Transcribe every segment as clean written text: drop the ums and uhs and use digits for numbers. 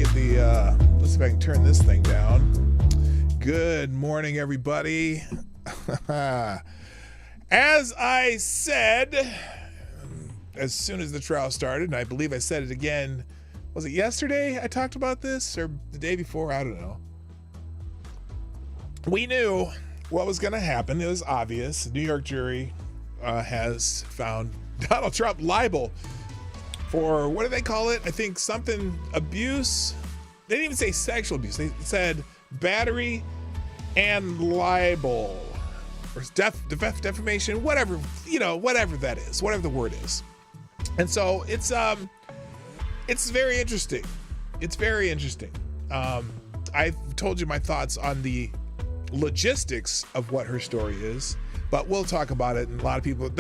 see if let's see if I can turn this thing down. Good morning, everybody. As I said, as soon as the trial started, and I believe I said it again, was it yesterday I talked about this or the day before? I don't know. We knew what was going to happen. It was obvious. The New York jury has found Donald Trump liable for, what do they call it? I think something abuse. They didn't even say sexual abuse. They said battery and libel or defamation, whatever, whatever that is, whatever the word is. And so it's very interesting. It's very interesting. I've told you my thoughts on the logistics of what her story is, but we'll talk about it. And a lot of people,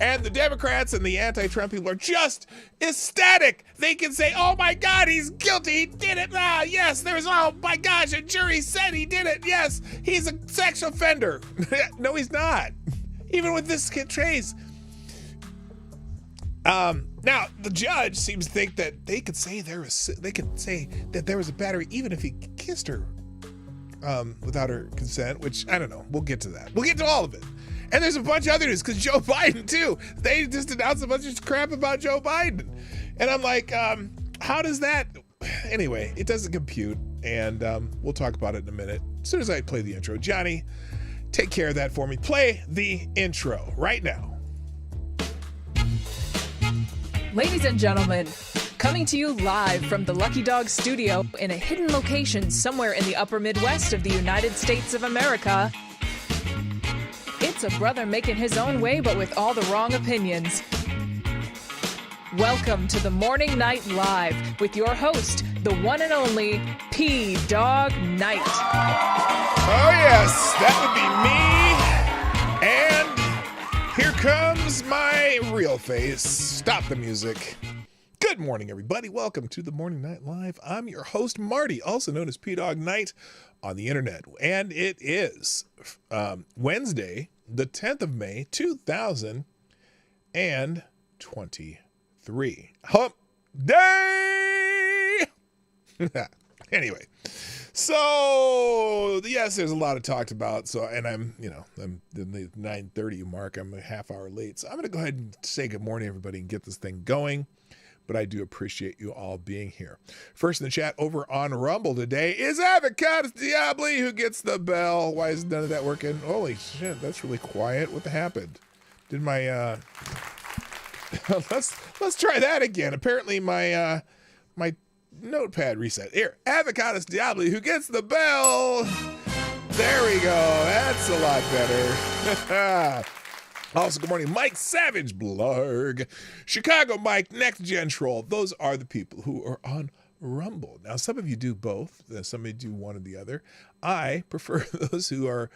and the Democrats and the anti-Trump people are just ecstatic. They can say, oh my God, he's guilty. He did it. Ah, yes, oh my gosh, a jury said he did it. Yes, he's a sex offender. No, he's not. Even with this kid Trace. Now the judge seems to think that they could say there was a battery even if he kissed her without her consent, which I don't know. We'll get to that. We'll get to all of it. And there's a bunch of other news because Joe Biden too. They just announced a bunch of crap about Joe Biden. And I'm like, how does that? Anyway, it doesn't compute. And we'll talk about it in a minute. As soon as I play the intro. Johnny, take care of that for me. Play the intro right now. Ladies and gentlemen, coming to you live from the Lucky Dog studio in a hidden location somewhere in the upper Midwest of the United States of America, it's a brother making his own way, but with all the wrong opinions. Welcome to the Morning Night Live with your host, the one and only P-Dog Knight. Oh yes, that would be me. And here comes my real face. Stop the music. Good morning, everybody. Welcome to the Morning Night Live. I'm your host, Marty, also known as P-Dog Knight on the internet. And it is Wednesday, the 10th of May, 2023. Hump Day! Anyway, so yes, there's a lot of talked about. So, and I'm in the 9:30 mark. I'm a half hour late. So I'm going to go ahead and say good morning, everybody, and get this thing going. But I do appreciate you all being here. First in the chat over on Rumble today is Avocados Diablo, who gets the bell. Why is none of that working? Holy shit, that's really quiet. What happened? Did my let's try that again. Apparently my my notepad reset. Here, Avocados Diablo, who gets the bell. There we go. That's a lot better. Also, good morning, Mike Savage Blarg, Chicago Mike, Next Gen Troll. Those are the people who are on Rumble. Now, some of you do both. Some of you do one or the other. I prefer those who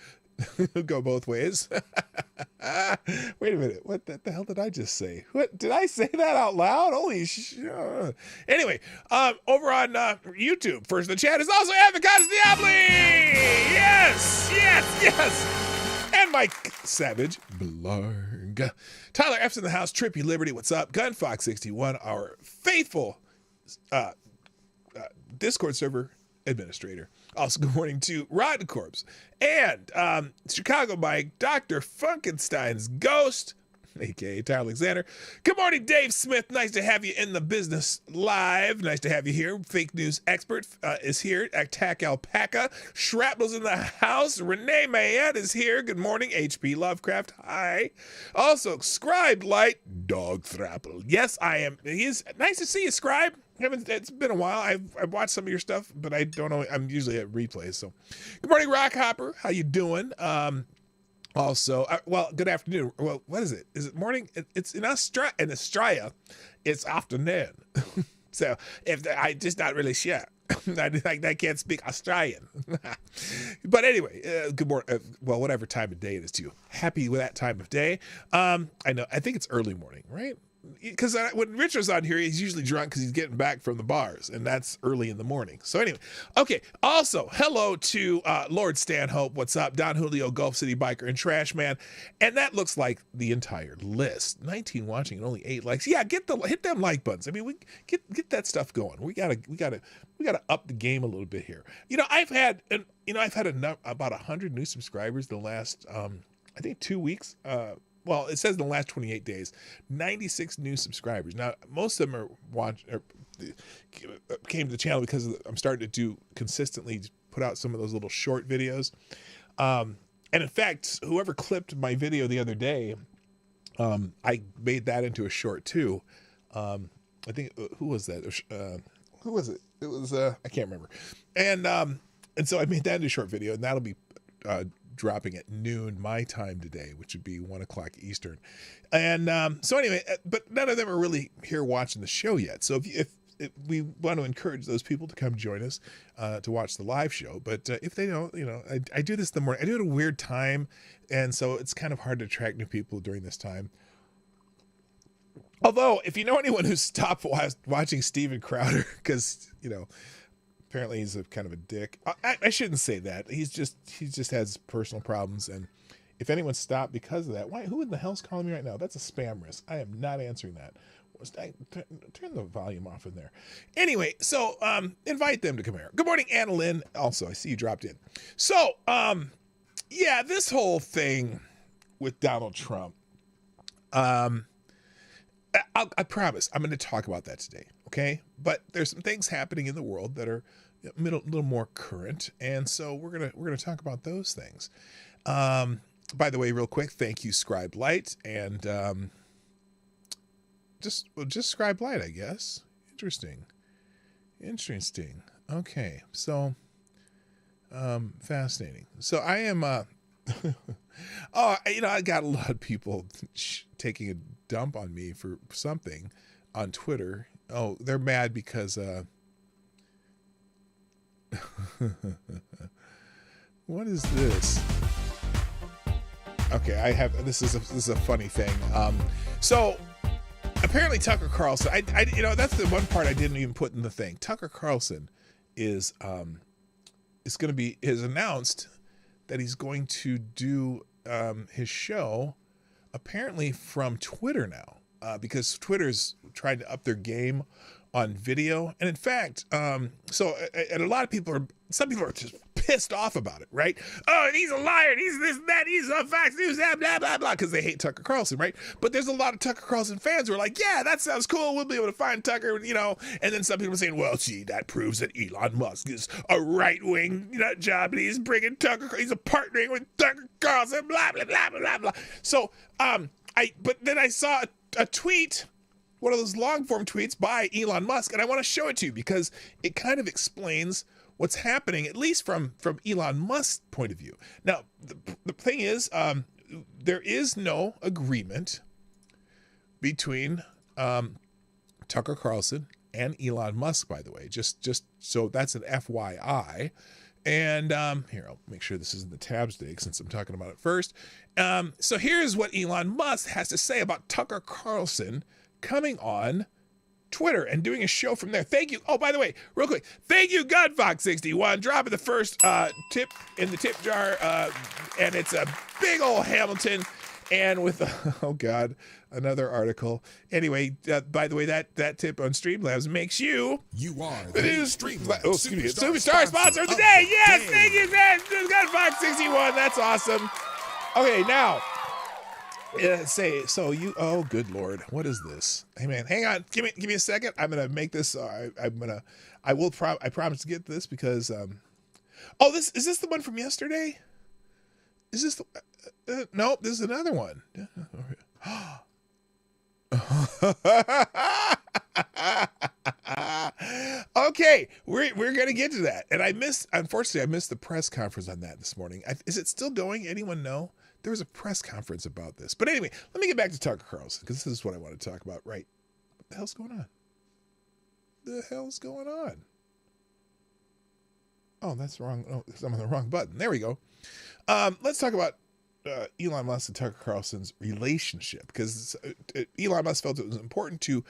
go both ways. Wait a minute. What the hell did I just say? What did I say that out loud? Holy shit. Anyway, over on YouTube, first in the chat is also Avocados Diablo. Yes. And Mike Savage Blarg. Tyler F's in the house. Trippy Liberty, what's up? Gunfox61, our faithful Discord server administrator. Also, good morning to Rotten Corpse and Chicago Mike, Dr. Funkenstein's Ghost, a.k.a. Tyler Alexander. Good morning, Dave Smith. Nice to have you in the business live. Nice to have you here. Fake news expert is here. Attack Alpaca. Shrapnel's in the house. Renee Mayette is here. Good morning, HP Lovecraft. Hi. Also, Scribe Light, Dog Thrapple. Yes, I am. He's nice to see you, Scribe. It's been a while. I've watched some of your stuff, but I don't know. I'm usually at replays. So, good morning, Rock Hopper. How you doing? Also, good afternoon. Well, what is it? Is it morning? It's in Australia, it's afternoon. So if I just not really sure. I can't speak Australian. But anyway, good morning. Whatever time of day it is to you. Happy with that time of day. I know. I think it's early morning, right? because when Richard's on here, he's usually drunk because he's getting back from the bars, and that's early in the morning. So anyway, okay. Also, hello to Lord Stanhope. What's up? Don Julio, Gulf City Biker, and Trash Man. And that looks like the entire list. 19 watching and only 8 likes. Yeah, hit them like buttons. I mean, we get that stuff going. We gotta up the game a little bit here. I've had about 100 new subscribers in the last I think 2 weeks. Well, it says in the last 28 days, 96 new subscribers. Now, most of them came to the channel because I'm starting to consistently put out some of those little short videos. And in fact, whoever clipped my video the other day, I made that into a short too. I think, who was that? Who was it? It was, I can't remember. And so I made that into a short video, and that'll be dropping at noon my time today, which would be 1 o'clock Eastern. And so anyway, but none of them are really here watching the show yet. So if we want to encourage those people to come join us to watch the live show. But if they don't, I do this in the morning. I do it at a weird time, and so it's kind of hard to attract new people during this time. Although, if you know anyone who's stopped watching Steven Crowder, because apparently he's a kind of a dick. I shouldn't say that. He just has personal problems, and if anyone stopped because of that, who in the hell's calling me right now? That's a spam risk. I am not answering that. Turn the volume off in there. Anyway, so invite them to come here. Good morning, Anna Lynn. Also, I see you dropped in. So, yeah, this whole thing with Donald Trump, I promise I'm going to talk about that today. Okay, but there's some things happening in the world that are a little more current, and so we're gonna talk about those things. By the way, real quick, thank you, Scribe Light, and just Scribe Light, I guess. Interesting. Okay, so fascinating. So I am I got a lot of people taking a dump on me for something on Twitter. Oh, they're mad because what is this? Okay, this is a funny thing. So apparently Tucker Carlson, I that's the one part I didn't even put in the thing. Tucker Carlson has announced that he's going to do his show apparently from Twitter now. Because Twitter's trying to up their game on video. And in fact, and a lot of some people are just pissed off about it, right? Oh, he's a liar, he's this and that, he's on Fox News, blah, blah, blah, blah, because they hate Tucker Carlson, right? But there's a lot of Tucker Carlson fans who are like, yeah, that sounds cool, we'll be able to find Tucker, and then some people are saying, well, see, that proves that Elon Musk is a right-wing nut job, and he's bringing he's partnering with Tucker Carlson, blah, blah, blah, blah, blah. So, but then I saw a tweet, one of those long form tweets by Elon Musk, and I want to show it to you because it kind of explains what's happening, at least from Elon Musk's point of view. Now, the thing is, there is no agreement between Tucker Carlson and Elon Musk, by the way, just so that's an FYI. And here, I'll make sure this isn't the tabs today since I'm talking about it first. So here's what Elon Musk has to say about Tucker Carlson coming on Twitter and doing a show from there. Thank you. Oh, by the way, real quick, thank you, Gunfox61, dropping the first tip in the tip jar, and it's a big old Hamilton. And with, oh God, another article. Anyway, by the way, that tip on Streamlabs makes you are the new Superstar sponsor of the day. Yes, thank you, guys. Gunfox61. That's awesome. Okay, now, oh, good Lord, what is this? Hey man, hang on, give me a second. I'm gonna make this. I promise to get this because, is this the one from yesterday? Is this the? No, this is another one. Okay, we're gonna get to that, and unfortunately I missed the press conference on that this morning. Is it still going? Anyone know? There was a press conference about this, but anyway, let me get back to Tucker Carlson because this is what I want to talk about. Right? What the hell's going on? Oh, that's wrong. Oh, I'm on the wrong button. There we go. Let's talk about Elon Musk and Tucker Carlson's relationship, because Elon Musk felt it was important to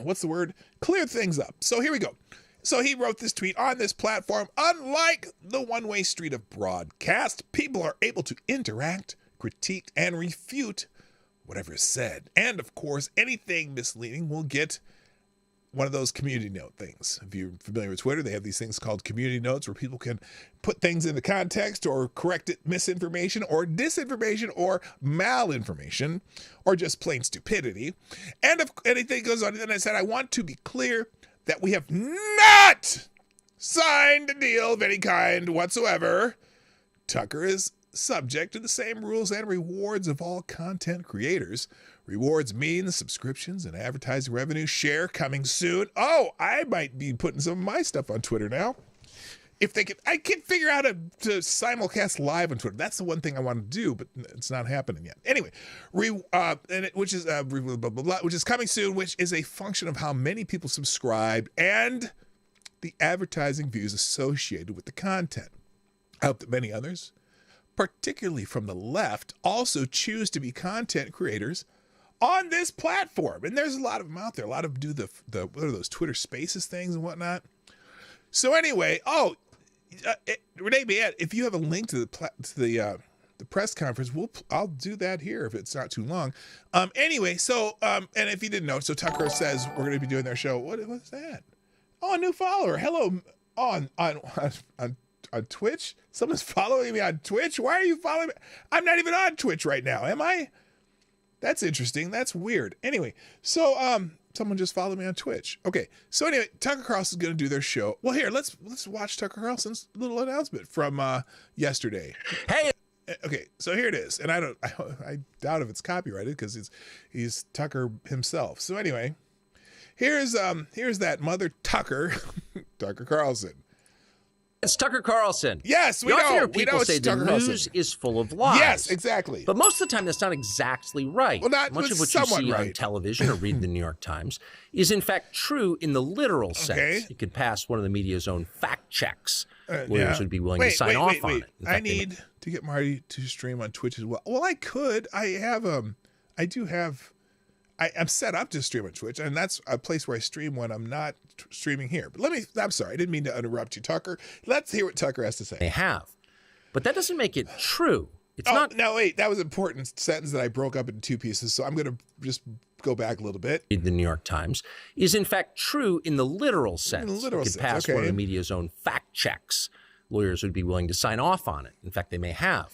what's the word? Clear things up. So here we go. So he wrote this tweet: on this platform, unlike the one-way street of broadcast, people are able to interact, critique, and refute whatever is said. And of course, anything misleading will get one of those community note things. If you're familiar with Twitter, they have these things called community notes where people can put things into context or correct it, misinformation or disinformation or malinformation or just plain stupidity. And if anything goes on, then I said, I want to be clear that we have not signed a deal of any kind whatsoever. Tucker is subject to the same rules and rewards of all content creators. Rewards means subscriptions and advertising revenue share coming soon. Oh, I might be putting some of my stuff on Twitter now. If they can, I can't figure out how to simulcast live on Twitter. That's the one thing I want to do, but it's not happening yet. Anyway, which is coming soon, which is a function of how many people subscribe and the advertising views associated with the content. I hope that many others, particularly from the left, also choose to be content creators on this platform. And there's a lot of them out there. A lot of them do the what are those Twitter Spaces things and whatnot. So anyway, Renee Bayette, if you have a link to the press conference, I'll do that here if it's not too long. Anyway, so and if you didn't know, so Tucker says we're going to be doing their show. What's that? Oh, a new follower. Hello on Twitch. Someone's following me on Twitch. Why are you following me? I'm not even on Twitch right now, am I? That's interesting. That's weird. Anyway, so someone just followed me on Twitch. Okay, so anyway, Tucker Carlson's going to do their show. Well, here, let's watch Tucker Carlson's little announcement from yesterday. Hey. Okay, so here it is, and I doubt if it's copyrighted because he's Tucker himself. So anyway, here's that mother Tucker, Tucker Carlson. It's Tucker Carlson. Yes, we you know. Hear people say Tucker the news Carlson is full of lies. Yes, exactly. But most of the time, that's not exactly right. Well, much of what you see on television or read in the New York Times is in fact true in the literal sense. Okay. It could pass one of the media's own fact checks. Lawyers would be willing to sign off on it. In fact, I need to get Marty to stream on Twitch as well. Well, I could. I'm set up to stream on Twitch, and that's a place where I stream when I'm not streaming here. But I'm sorry, I didn't mean to interrupt you, Tucker. Let's hear what Tucker has to say. They have. But that doesn't make it true. It's not. No, wait, that was an important sentence that I broke up into two pieces, so I'm going to just go back a little bit. The New York Times is in fact true in the literal sense. In the literal it could sense, pass okay. one of the media's own fact checks. Lawyers would be willing to sign off on it. In fact, they may have.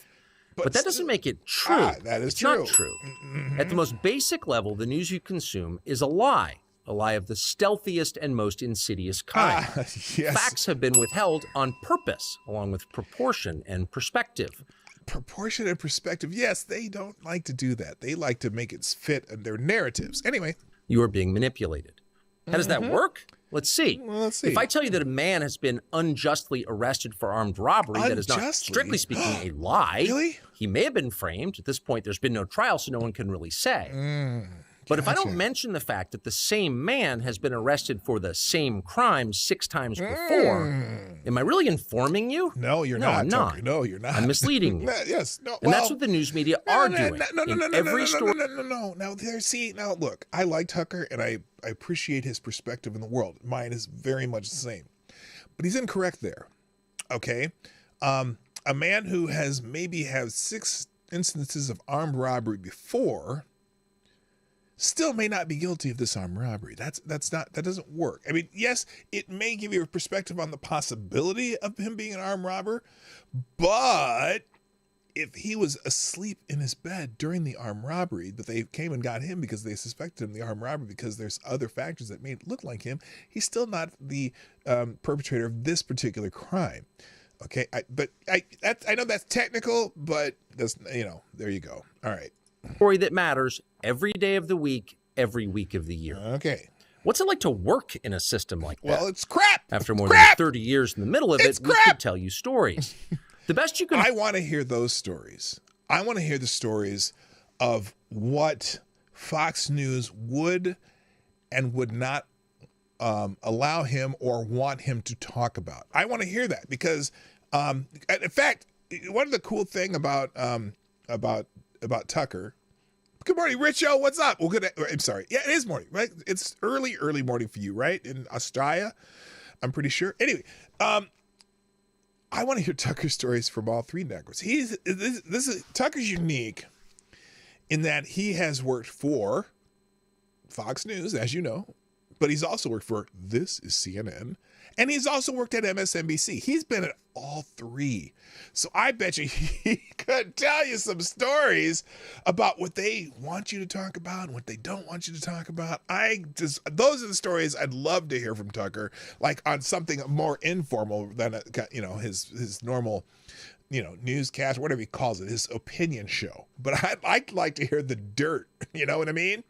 But that doesn't make it true. That is it's true. Not true. Mm-hmm. At the most basic level, the news you consume is a lie of the stealthiest and most insidious kind. Yes. Facts have been withheld on purpose, along with proportion and perspective. Proportion and perspective. Yes, they don't like to do that. They like to make it fit in their narratives. Anyway. You are being manipulated. How does that work? Let's see. Well, let's see. If I tell you that a man has been unjustly arrested for armed robbery, that is not, strictly speaking, a lie. Really? He may have been framed. At this point, there's been no trial, so no one can really say. But if I don't mention the fact that the same man has been arrested for the same crime 6 times before, am I really informing you? No, you're not. I'm not. No, you're not. I'm misleading you. Yes. No. And that's what the news media are doing. No. Now, look, I like Tucker, and I appreciate his perspective in the world. Mine is very much the same. But he's incorrect there. Okay? A man who has maybe had 6 instances of armed robbery before still may not be guilty of this armed robbery. That doesn't work. I mean, yes, it may give you a perspective on the possibility of him being an armed robber, but if he was asleep in his bed during the armed robbery, but they came and got him because they suspected him of the armed robbery because there's other factors that made it look like him, he's still not the perpetrator of this particular crime. Okay, I know that's technical, but that's, there you go. All right. Story that matters every day of the week, every week of the year. Okay. What's it like to work in a system like that? Well, it's crap. After more than 30 years in the middle of it, we could tell you stories. The best you can. I want to hear those stories. I want to hear the stories of what Fox News would and would not allow him or want him to talk about. I want to hear that because, in fact, one of the cool thing about Tucker. Good morning, Richo. What's up? Well, good. I'm sorry. Yeah, it is morning, right? It's early morning for you, right? In Australia, I'm pretty sure. Anyway, I want to hear Tucker's stories from all three networks. Tucker's unique in that he has worked for Fox News, as you know, but he's also worked for This is CNN, and he's also worked at MSNBC. He's been at all throse. So I bet you he could tell you some stories about what they want you to talk about and what they don't want you to talk about. Those are the stories I'd love to hear from Tucker, like on something more informal than his normal, newscast, whatever he calls it, his opinion show. But I'd like to hear the dirt. You know what I mean?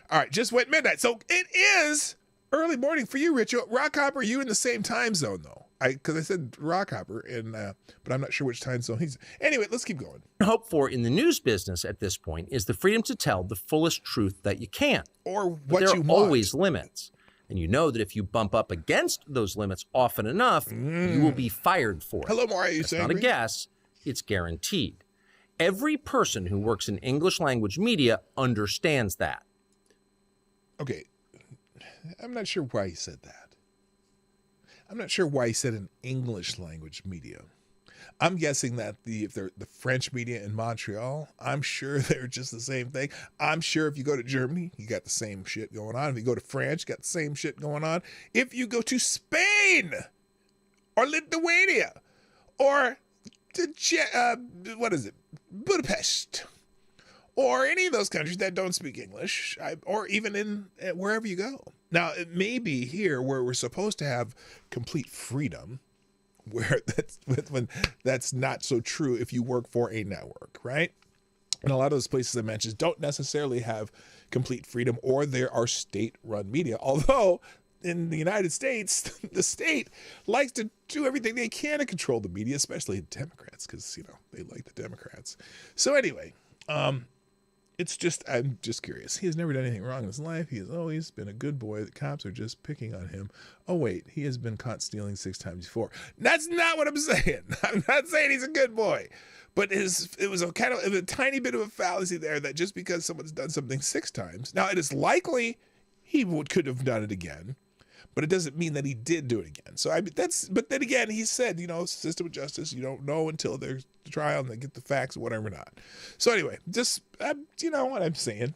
All right, just went midnight. So it is early morning for you, Rich. Rockhopper, are you in the same time zone, though? Because I said Rockhopper, but I'm not sure which time zone he's. Anyway, let's keep going. Hope for in the news business at this point is the freedom to tell the fullest truth that you can. Or but what you want. There are always limits. And you know that if you bump up against those limits often enough, you will be fired for it. Hello, Mario. It's not a guess. It's guaranteed. Every person who works in English language media understands that. Okay. I'm not sure why he said that. I'm not sure why he said in English language media. I'm guessing that if they're the French media in Montreal, I'm sure they're just the same thing. I'm sure if you go to Germany, you got the same shit going on. If you go to France, you got the same shit going on. If you go to Spain or Lithuania or to Budapest or any of those countries that don't speak English, or even in wherever you go. Now, it may be here where we're supposed to have complete freedom, where that's not so true if you work for a network, right? And a lot of those places I mentioned don't necessarily have complete freedom, or there are state-run media. Although in the United States, the state likes to do everything they can to control the media, especially Democrats, because they like the Democrats. So anyway, I'm just curious. He has never done anything wrong in his life. He has always been a good boy. The cops are just picking on him. Oh, wait, he has been caught stealing 6 times before. That's not what I'm saying. I'm not saying he's a good boy. But it was a tiny bit of a fallacy there that just because someone's done something 6 times. Now, it is likely he could have done it again, but it doesn't mean that he did do it again. So but then again, he said, system of justice, you don't know until there's the trial and they get the facts or whatever not. So anyway, you know what I'm saying.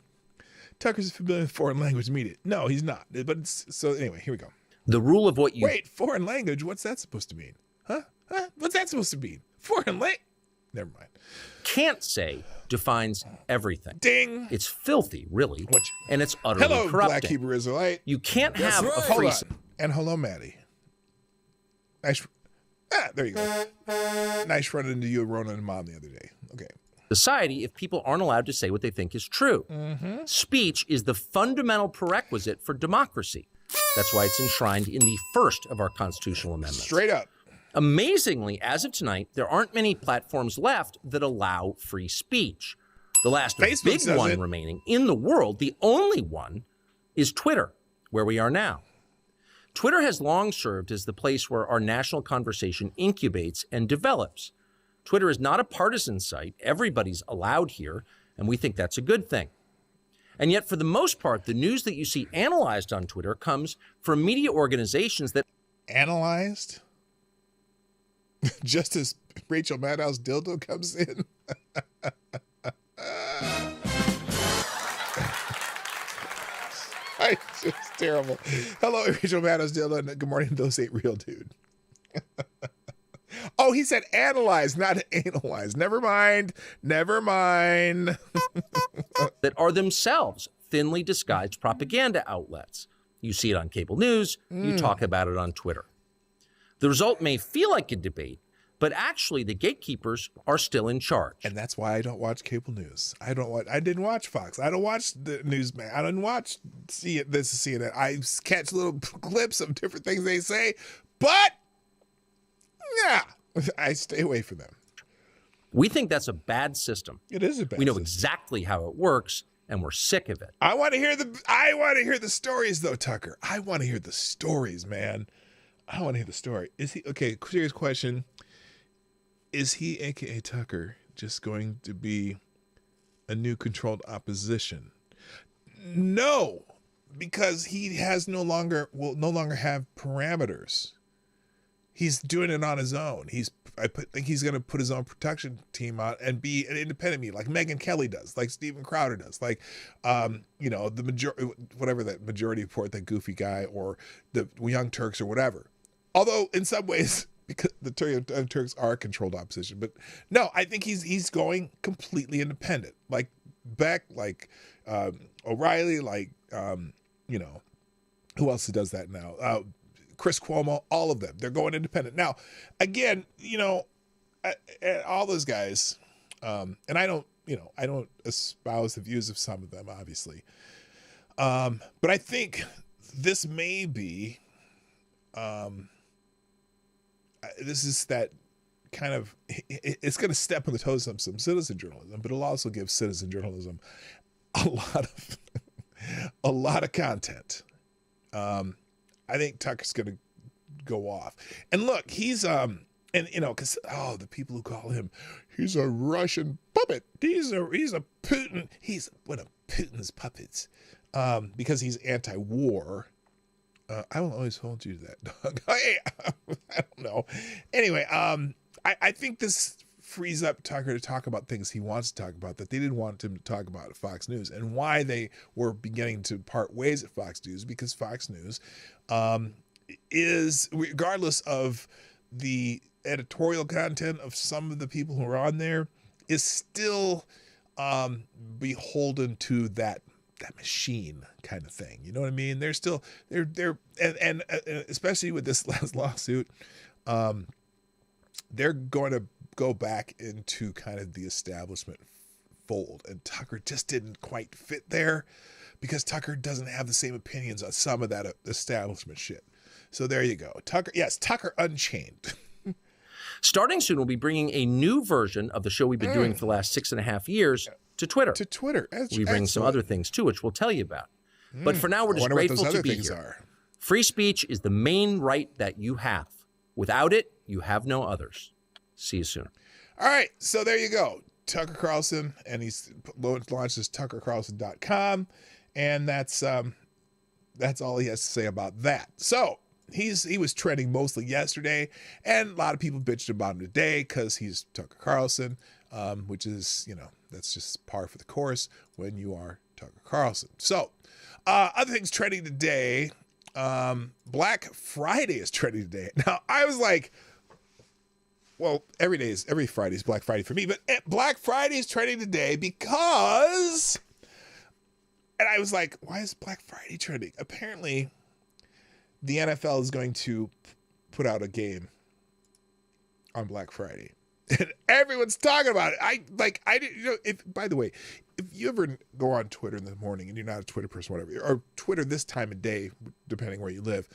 Tucker's familiar with foreign language media. No, he's not. But so anyway, here we go. The rule of what you... Wait, foreign language? What's that supposed to mean? Huh? What's that supposed to mean? Foreign language? Never mind. Can't say defines everything. Ding. It's filthy, really, and it's utterly corrupting. corrupting. Black Hebrew Israelite. You can't have a Hold free... on. And hello, Maddie. Nice. There you go. Nice running into you and Rona and Mom the other day. Okay. Society if people aren't allowed to say what they think is true. Mm-hmm. Speech is the fundamental prerequisite for democracy. That's why it's enshrined in the first of our constitutional amendments. Straight up. Amazingly, as of tonight, there aren't many platforms left that allow free speech. The last big one remaining in the world, the only one, is Twitter, where we are now. Twitter has long served as the place where our national conversation incubates and develops. Twitter is not a partisan site. Everybody's allowed here, and we think that's a good thing. And yet, for the most part, the news that you see analyzed on Twitter comes from media organizations that... Analyzed? Just as Rachel Maddow's dildo comes in? It's just terrible. Hello, Rachel Maddow's dildo. Good morning, those ain't real, dude. Oh, he said analyze, not analyze. Never mind. Never mind. that are themselves thinly disguised propaganda outlets. You see it on cable news. You talk about it on Twitter. The result may feel like a debate, but actually the gatekeepers are still in charge. And that's why I don't watch cable news. I didn't watch Fox. I don't watch the Newsman. I don't watch CNN. I catch little clips of different things they say, but yeah, I stay away from them. We think that's a bad system. It is a bad system. We know exactly how it works, and we're sick of it. I want to hear the stories, though, Tucker. I want to hear the stories, man. I want to hear the story. Is he okay? Serious question. is he, aka Tucker, just going to be a new controlled opposition? No, because he has will no longer have parameters. He's doing it on his own. I think he's going to put his own production team out and be an independent media, like Megyn Kelly does, like Steven Crowder does, like, the majority, whatever that Majority Report, that goofy guy, or the Young Turks or whatever. Although in some ways, because the Turks are a controlled opposition, but no, I think he's going completely independent, like Beck, like O'Reilly, like who else does that now? Chris Cuomo, all of them, they're going independent. Now, again, all those guys, and I don't espouse the views of some of them, obviously. But I think this may be, this is that kind of, it's going to step on the toes of some citizen journalism, but it'll also give citizen journalism a lot of content. I think Tucker's going to go off. And look, he's, because, the people who call him, he's a Russian puppet. He's a Putin. He's one of Putin's puppets, because he's anti-war. I will always hold you to that, dog. I don't know. Anyway, I think this frees up Tucker to talk about things he wants to talk about that they didn't want him to talk about at Fox News, and why they were beginning to part ways at Fox News, because Fox News is, regardless of the editorial content of some of the people who are on there, is still beholden to that machine kind of thing. You know what I mean? They're still, and especially with this last lawsuit, they're going to go back into kind of the establishment fold, and Tucker just didn't quite fit there, because Tucker doesn't have the same opinions on some of that establishment shit. So there you go. Tucker Unchained. Starting soon, we'll be bringing a new version of the show we've been doing for the last 6.5 years to Twitter. We bring some other things too, which we'll tell you about. But for now, we're just grateful to be here. Free speech is the main right that you have. Without it, you have no others. See you soon. All right, so there you go. Tucker Carlson, and he's launched this tuckercarlson.com, and that's all he has to say about that. So he was trending mostly yesterday, and a lot of people bitched about him today because he's Tucker Carlson, which is, that's just par for the course when you are Tucker Carlson. So other things trending today, Black Friday is trending today. Now, I was like, well, every Friday is Black Friday for me, but Black Friday is trending today because, and I was like, why is Black Friday trending? Apparently, the NFL is going to put out a game on Black Friday, and everyone's talking about it. By the way, if you ever go on Twitter in the morning and you're not a Twitter person, whatever, or Twitter this time of day, depending where you live,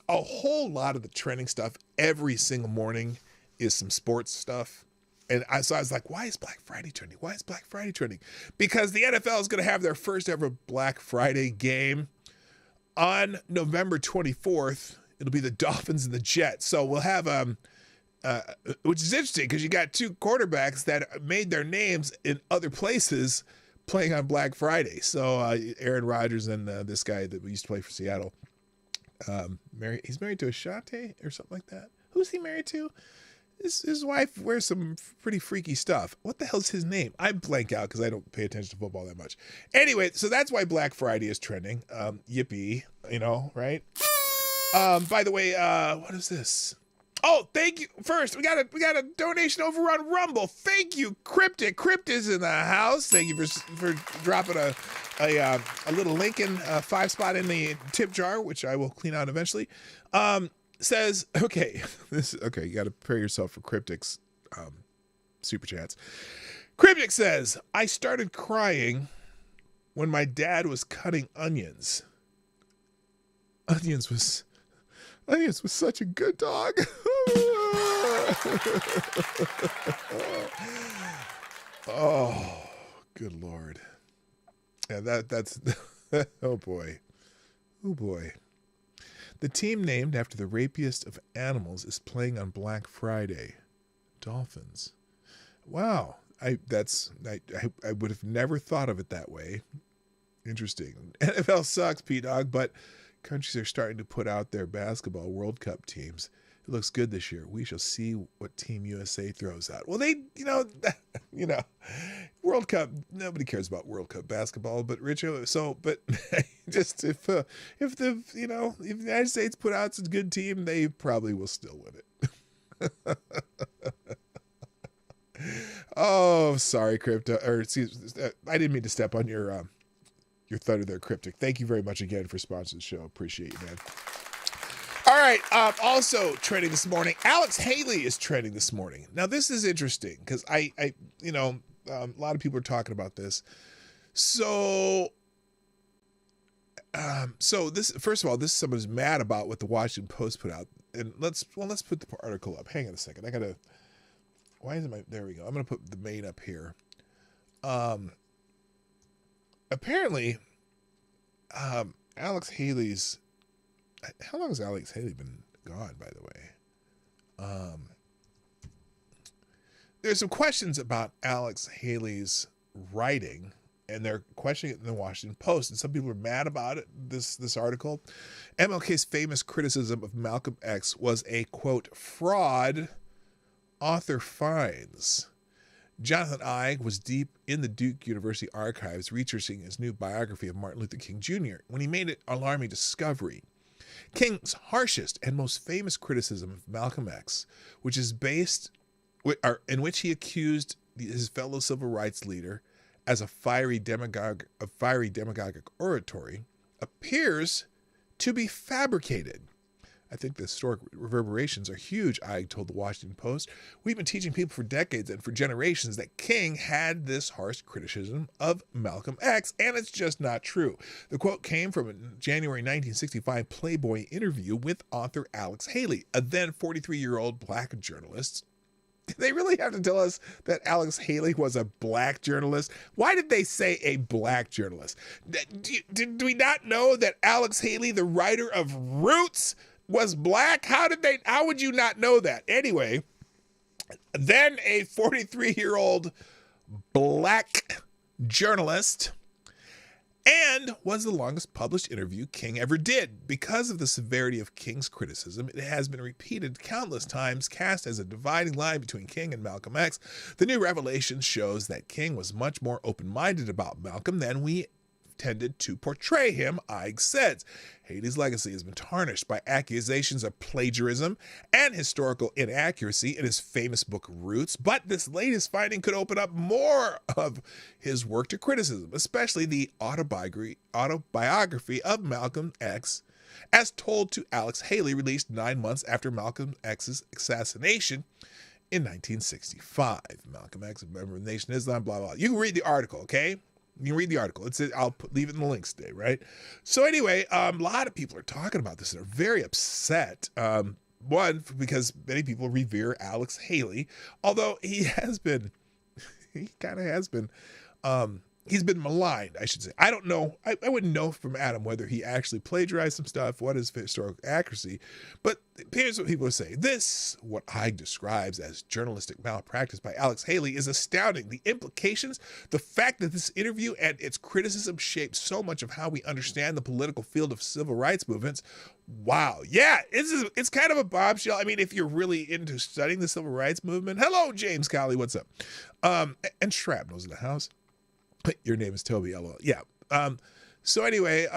a whole lot of the trending stuff every single morning is some sports stuff. And so I was like, why is Black Friday trending? Why is Black Friday trending? Because the NFL is going to have their first ever Black Friday game on November 24th. It'll be the Dolphins and the Jets. So we'll have, which is interesting because you got two quarterbacks that made their names in other places playing on Black Friday. So Aaron Rodgers and this guy that we used to play for Seattle. He's married to Ashante or something like that. Who's he married to? His wife wears some pretty freaky stuff. What the hell's his name? I blank out because I don't pay attention to football that much. Anyway, so that's why Black Friday is trending. Yippee, right? By the way, what is this? Oh, thank you. First, we got a donation over on Rumble. Thank you, Cryptic. Crypt is in the house. Thank you for dropping a little Lincoln 5-spot in the tip jar, which I will clean out eventually. Says, okay, you got to prepare yourself for Cryptic's super chats. Cryptic says, I started crying when my dad was cutting onions. Onions was such a good dog. Oh, good Lord. Yeah, that's oh boy. The team named after the rapiest of animals is playing on Black Friday. Dolphins. Wow. I would have never thought of it that way. Interesting. NFL sucks, P-Dog, but countries are starting to put out their basketball World Cup teams. It looks good this year. We shall see what Team USA throws out. Well, World Cup, nobody cares about World Cup basketball, but just if the United States put out a good team, they probably will still win it. Oh, sorry, Crypto. I didn't mean to step on your thunder there, Cryptic. Thank you very much again for sponsoring the show. Appreciate you, man. All right. Also trending this morning, Alex Haley is trending this morning. Now, this is interesting because a lot of people are talking about this. So this, first of all, this is someone who's mad about what the Washington Post put out. And let's put the article up. Hang on a second. There we go. I'm going to put the main up here. Apparently, Alex Haley's, how long has Alex Haley been gone, by the way? There's some questions about Alex Haley's writing, and they're questioning it in the Washington Post, and some people are mad about it, this article. MLK's famous criticism of Malcolm X was a, quote, fraud, author finds. Jonathan Igue was deep in the Duke University archives researching his new biography of Martin Luther King Jr. when he made an alarming discovery. King's harshest and most famous criticism of Malcolm X, in which he accused his fellow civil rights leader as a fiery demagogic oratory, appears to be fabricated. I think the historic reverberations are huge, Ige told the Washington Post. We've been teaching people for decades and for generations that King had this harsh criticism of Malcolm X, and it's just not true. The quote came from a January 1965 Playboy interview with author Alex Haley, a then 43-year-old black journalist. They really have to tell us that Alex Haley was a black journalist? Why did they say a black journalist? Did we not know that Alex Haley, the writer of Roots, was black? How would you not know that? Anyway, then a 43-year-old black journalist, and was the longest published interview King ever did. Because of the severity of King's criticism, it has been repeated countless times, cast as a dividing line between King and Malcolm X. The new revelation shows that King was much more open-minded about Malcolm than we tended to portray him, Ige says. Haley's legacy has been tarnished by accusations of plagiarism and historical inaccuracy in his famous book Roots, but this latest finding could open up more of his work to criticism, especially the autobiography of Malcolm X, as told to Alex Haley, released 9 months after Malcolm X's assassination in 1965. Malcolm X, a member of the Nation of Islam, blah, blah. You can read the article, okay? You can read the article. I'll leave it in the links today, right? So anyway, a lot of people are talking about this and are very upset. One, because many people revere Alex Haley, although he kind of has been, he's been maligned, I should say. I don't know. I wouldn't know from Adam whether he actually plagiarized some stuff, what is historical accuracy. But here's what people are saying. This, what Ige describes as journalistic malpractice by Alex Haley, is astounding. The implications, the fact that this interview and its criticism shaped so much of how we understand the political field of civil rights movements. Wow. Yeah, it's kind of a bombshell. I mean, if you're really into studying the civil rights movement. Hello, James Colley. What's up? And Shrapnel's in the house. Your name is Toby. LOL. Yeah. So anyway,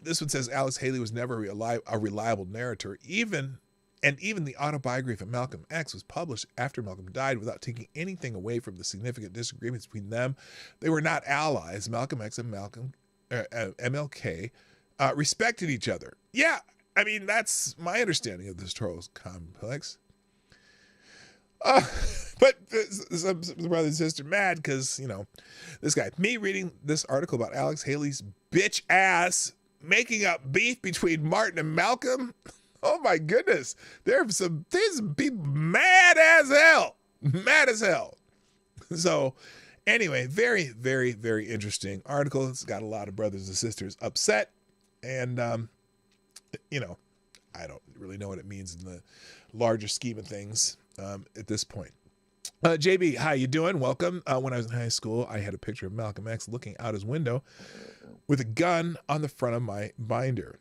this one says Alex Haley was never a reliable narrator. Even the autobiography of Malcolm X was published after Malcolm died without taking anything away from the significant disagreements between them. They were not allies. Malcolm X and MLK respected each other. Yeah. I mean, that's my understanding of this historical complex. But some brother and sister mad because, this guy, me reading this article about Alex Haley's bitch ass making up beef between Martin and Malcolm. Oh my goodness. There's some people mad as hell. Mad as hell. So anyway, very, very, very interesting article. It's got a lot of brothers and sisters upset. And, I don't really know what it means in the larger scheme of things. At this point. JB, how you doing? Welcome. When I was in high school, I had a picture of Malcolm X looking out his window with a gun on the front of my binder.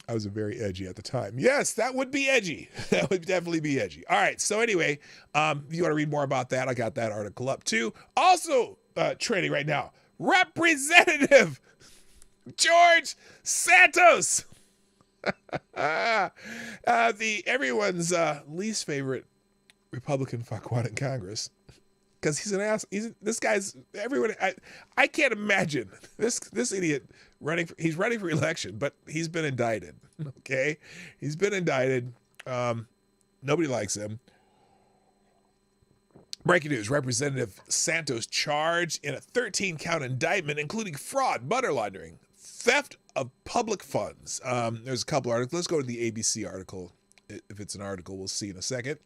I was very edgy at the time. Yes, that would be edgy. That would definitely be edgy. All right. So anyway, if you want to read more about that, I got that article up too. Also trending right now, Representative George Santos, everyone's least favorite Republican fuckwad in Congress, because he's an ass. This guy's everyone. I can't imagine this idiot running. He's running for election, but he's been indicted. Okay, he's been indicted. Nobody likes him. Breaking news: Representative Santos charged in a 13-count indictment, including fraud, money laundering, theft of public funds. There's a couple articles. Let's go to the ABC article. If it's an article, we'll see in a second.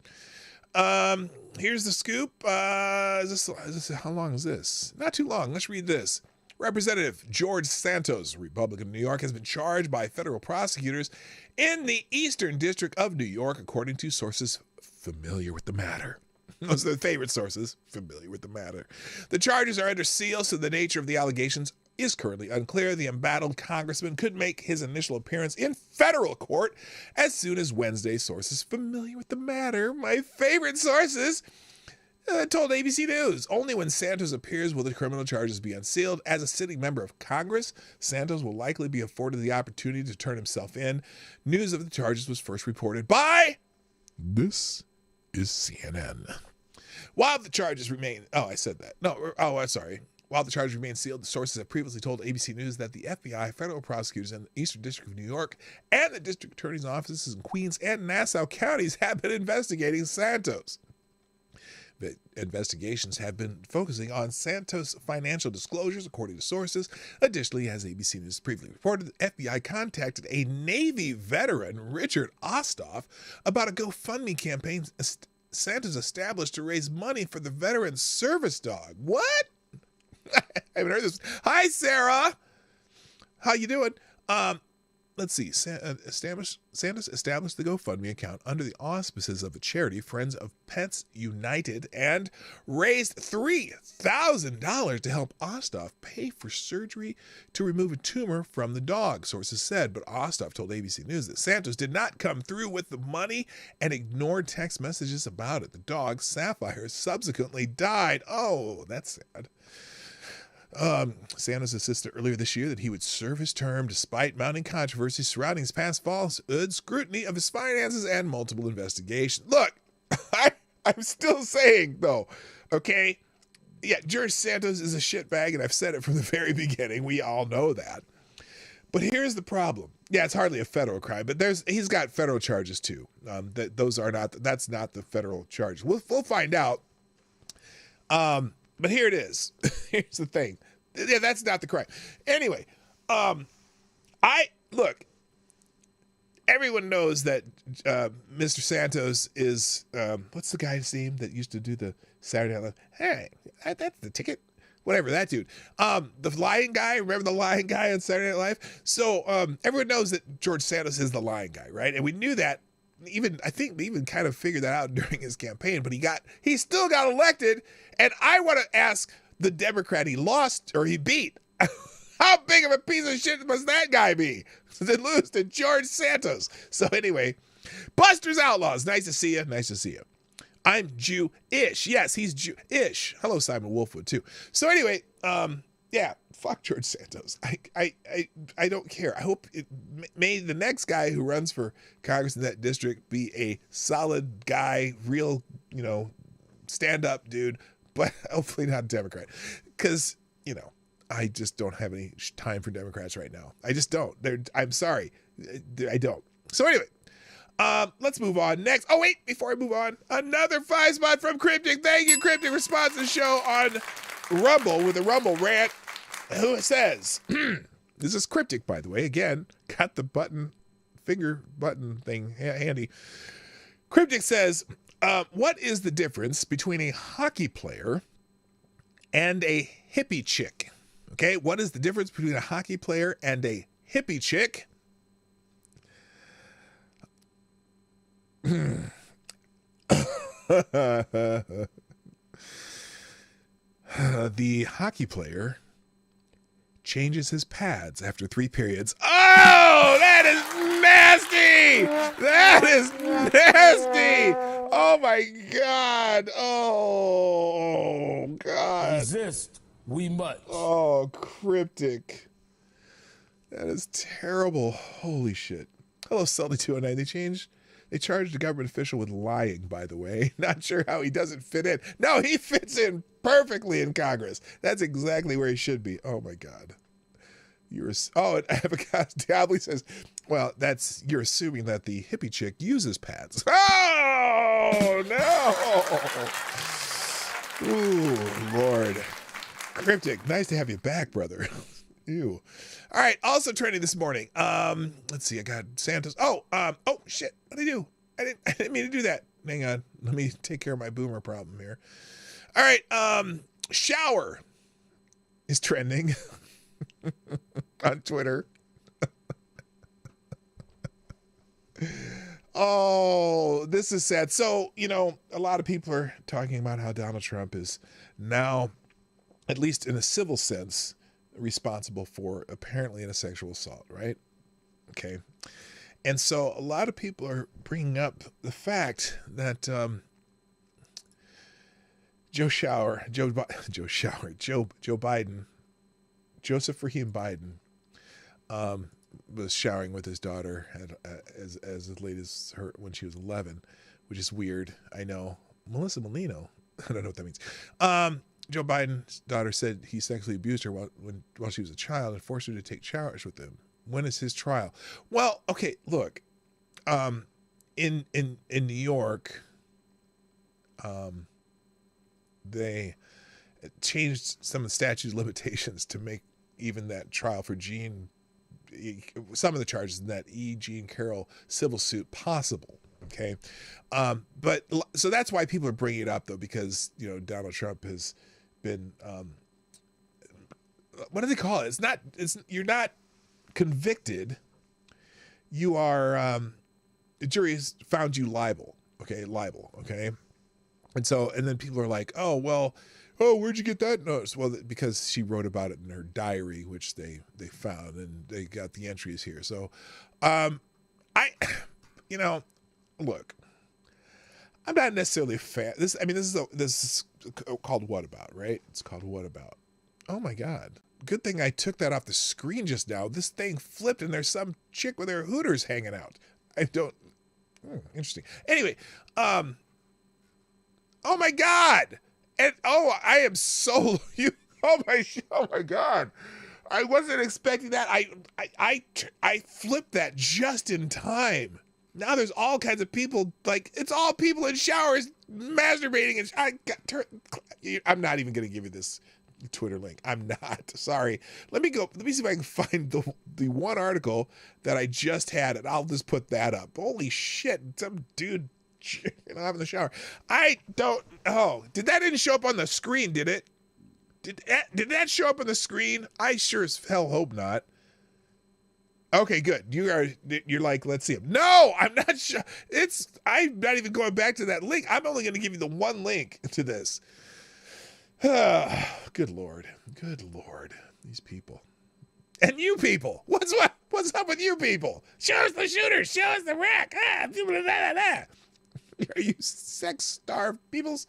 Here's the scoop. Is this how long is this? Not too long. Let's read this. Representative George Santos, Republican of New York, has been charged by federal prosecutors in the Eastern District of New York, according to sources familiar with the matter. Those are the favorite sources familiar with the matter. The charges are under seal, so the nature of the allegations is currently unclear. The embattled congressman could make his initial appearance in federal court as soon as Wednesday. Sources familiar with the matter, my favorite sources, told ABC News. Only when Santos appears will the criminal charges be unsealed. As a sitting member of Congress, Santos will likely be afforded the opportunity to turn himself in. News of the charges was first reported by This is CNN. While the charges remain... Oh, I said that. No, I'm sorry. While the charges remain sealed, the sources have previously told ABC News that the FBI, federal prosecutors in the Eastern District of New York, and the district attorney's offices in Queens and Nassau counties have been investigating Santos. The investigations have been focusing on Santos' financial disclosures, according to sources. Additionally, as ABC News previously reported, the FBI contacted a Navy veteran, Richard Ostoff, about a GoFundMe campaign Santos established to raise money for the veteran's service dog. What? I haven't heard this. Hi, Sarah. How you doing? Let's see. Santos established the GoFundMe account under the auspices of the charity Friends of Pets United and raised $3,000 to help Ostoff pay for surgery to remove a tumor from the dog, sources said. But Ostoff told ABC News that Santos did not come through with the money and ignored text messages about it. The dog, Sapphire, subsequently died. Oh, that's sad. Santos insisted earlier this year that he would serve his term despite mounting controversy surrounding his past falsehood, scrutiny of his finances, and multiple investigations. Look, I'm still saying, though, okay? Yeah, George Santos is a shitbag, and I've said it from the very beginning. We all know that. But here's the problem. Yeah, it's hardly a federal crime, but he's got federal charges, too. That's not the federal charge. We'll find out. But here it is. Here's the thing. Yeah, that's not the crime. Anyway, look, everyone knows that Mr. Santos is, what's the guy's name that used to do the Saturday Night Live? Hey, that's the ticket. Whatever, that dude. The lion guy, remember the lion guy on Saturday Night Live? So everyone knows that George Santos is the lion guy, right? And we knew that. I think they even kind of figured that out during his campaign, but he still got elected. And I want to ask the Democrat he lost or he beat, how big of a piece of shit must that guy be to lose to George Santos? So anyway, Buster's Outlaws. Nice to see you. Nice to see you. I'm Jew-ish. Yes, he's Jew-ish. Hello, Simon Wolfwood, too. So anyway, yeah, fuck George Santos. I don't care. I hope may the next guy who runs for Congress in that district be a solid guy, real, stand-up dude, but hopefully not a Democrat. Because, I just don't have any time for Democrats right now. I just don't. I'm sorry. I don't. So anyway, let's move on. Next. Oh, wait, before I move on, another 5-spot from Cryptic. Thank you, Cryptic, for sponsoring the show on Rumble with a Rumble rant. Who says, this is Cryptic, by the way. Again, got the finger button thing handy. Cryptic says, what is the difference between a hockey player and a hippie chick? Okay, what is the difference between a hockey player and a hippie chick? The hockey player changes his pads after 3 periods. Oh, that is nasty! That is nasty! Oh my God! Oh God! Resist, we must. Oh, cryptic. That is terrible. Holy shit. Hello, Sully209. They charged a government official with lying, by the way. Not sure how he doesn't fit in. No, he fits in perfectly in Congress. That's exactly where he should be. Oh my God. And Avocado Diablo says, well, you're assuming that the hippie chick uses pads. Oh no. Ooh, Lord. Cryptic, nice to have you back, brother. Ew. All right, also trending this morning. Let's see, I got Santos. Oh shit. What did I do? I didn't mean to do that. Hang on. Let me take care of my boomer problem here. All right, shower is trending on Twitter. Oh, this is sad. So, a lot of people are talking about how Donald Trump is now, at least in a civil sense, responsible for apparently a sexual assault, right? Okay. And so a lot of people are bringing up the fact that Joe Biden, Joseph Rahim Biden, was showering with his daughter as late as when she was 11, which is weird. I know. Melissa Molino. I don't know what that means. Joe Biden's daughter said he sexually abused her while she was a child and forced her to take showers with him. When is his trial? Well, okay, look, in New York, they changed some of the statute of limitations to make even that trial for some of the charges in that Jean Carroll civil suit possible. Okay. But so that's why people are bringing it up though, because, Donald Trump has been, what do they call it? You're not convicted. You are, the jury has found you liable. Okay. And then people are like, where'd you get that notice? Well, because she wrote about it in her diary, which they found, and they got the entries here. So, look, I'm not necessarily a fan. This is called What About, right? It's called What About. Oh my God. Good thing I took that off the screen just now. This thing flipped and there's some chick with her hooters hanging out. Interesting. Anyway, oh my God. And I am so oh my God. I wasn't expecting that. I flipped that just in time. Now there's all kinds of people, it's all people in showers masturbating, and I'm not even going to give you this Twitter link. I'm not. Sorry. Let me see if I can find the one article that I just had, and I'll just put that up. Holy shit. Some dude having the shower. Did that didn't show up on the screen, did it? Did that show up on the screen? I sure as hell hope not. Okay, good. You're like, let's see him. No, I'm not sure. I'm not even going back to that link. I'm only going to give you the one link to this. Good Lord. These people. And you people. What's up with you people? Show us the shooters. Show us the rack. Are you sex-starved peoples?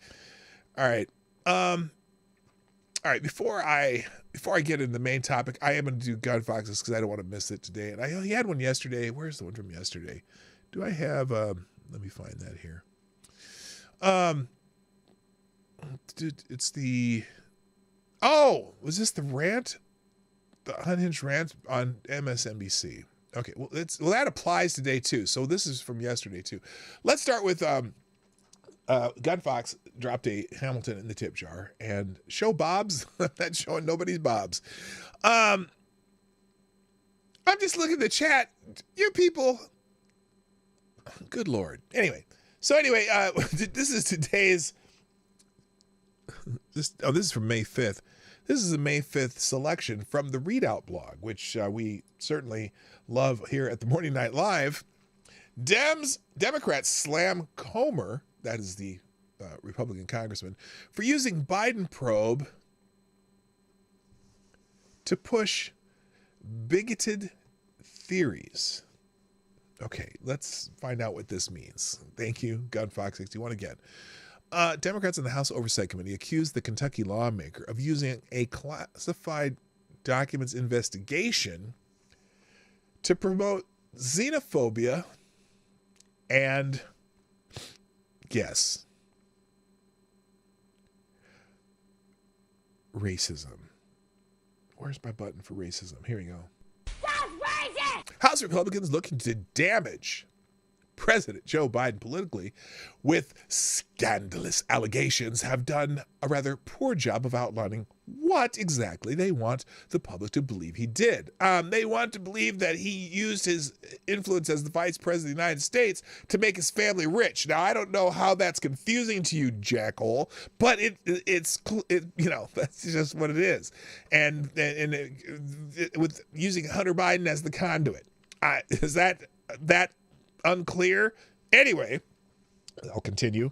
All right. Before I get into the main topic, I am going to do gun foxes because I don't want to miss it today. And I only had one yesterday. Where's the one from yesterday? Do I have? Let me find that here. It's the. Oh, was this the rant? The unhinged rant on MSNBC. Okay, well that applies today too. So this is from yesterday too. Let's start with Gun Fox dropped a Hamilton in the tip jar and show Bob's. That's showing nobody's Bob's. I'm just looking at the chat. You people. Good Lord. Anyway, this is today's. This is from May 5th. This is a May 5th selection from the Readout blog, which we certainly love here at the Morning Night Live. Democrats slam Comer, that is the Republican congressman, for using Biden probe to push bigoted theories. Okay, let's find out what this means. Thank you, GunFox61 again. Democrats in the House Oversight Committee accused the Kentucky lawmaker of using a classified documents investigation to promote xenophobia and, guess, racism. Where's my button for racism? Here we go. House Republicans looking to damage President Joe Biden politically with scandalous allegations have done a rather poor job of outlining what exactly they want the public to believe he did. They want to believe that he used his influence as the vice president of the United States to make his family rich. Now, I don't know how that's confusing to you, jackhole, but it's that's just what it is. And with using Hunter Biden as the conduit, is that unclear? Anyway, I'll continue.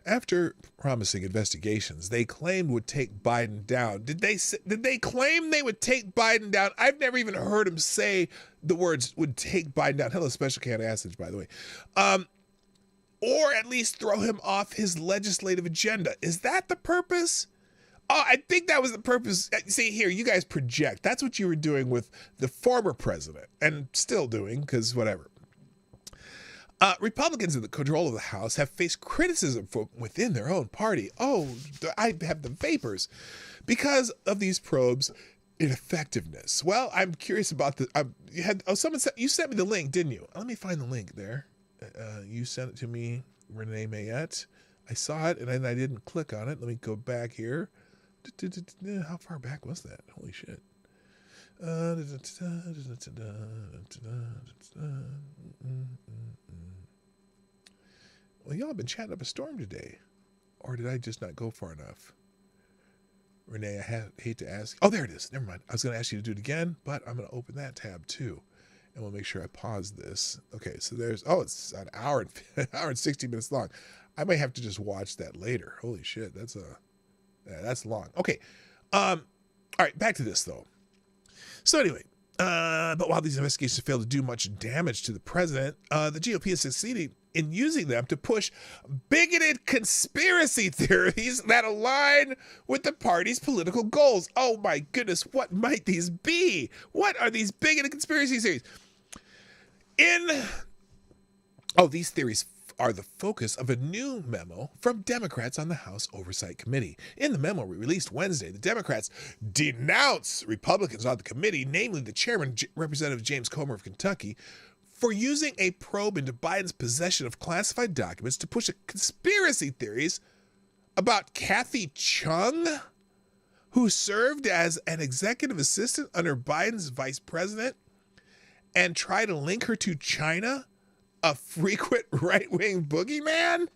After promising investigations they claimed would take Biden down. Did they claim they would take Biden down? I've never even heard him say the words would take Biden down. Hello, special can assage, by the way. Or at least throw him off his legislative agenda. Is that the purpose? Oh, I think that was the purpose. See, here, you guys project. That's what you were doing with the former president, and still doing, because whatever. Republicans in the control of the House have faced criticism from within their own party. Oh, I have the vapors because of these probes' ineffectiveness. Well, I'm curious about the. You sent me the link, didn't you? Let me find the link there. You sent it to me, Renee Mayette. I saw it and then I didn't click on it. Let me go back here. How far back was that? Holy shit. Well, y'all have been chatting up a storm today. Or did I just not go far enough? Renee, I hate to ask. Oh, there it is. Never mind. I was going to ask you to do it again, but I'm going to open that tab too. And we'll make sure I pause this. Okay, so it's an hour and 60 minutes long. I might have to just watch that later. Holy shit, that's long. Okay. All right, back to this though. So anyway, but while these investigations failed to do much damage to the president, the GOP is succeeding in using them to push bigoted conspiracy theories that align with the party's political goals. Oh my goodness, what might these be? What are these bigoted conspiracy theories? These theories are the focus of a new memo from Democrats on the House Oversight Committee. In the memo released Wednesday, the Democrats denounce Republicans on the committee, namely the chairman, Representative James Comer of Kentucky, for using a probe into Biden's possession of classified documents to push conspiracy theories about Kathy Chung, who served as an executive assistant under Biden's vice president, and try to link her to China, a frequent right-wing boogeyman?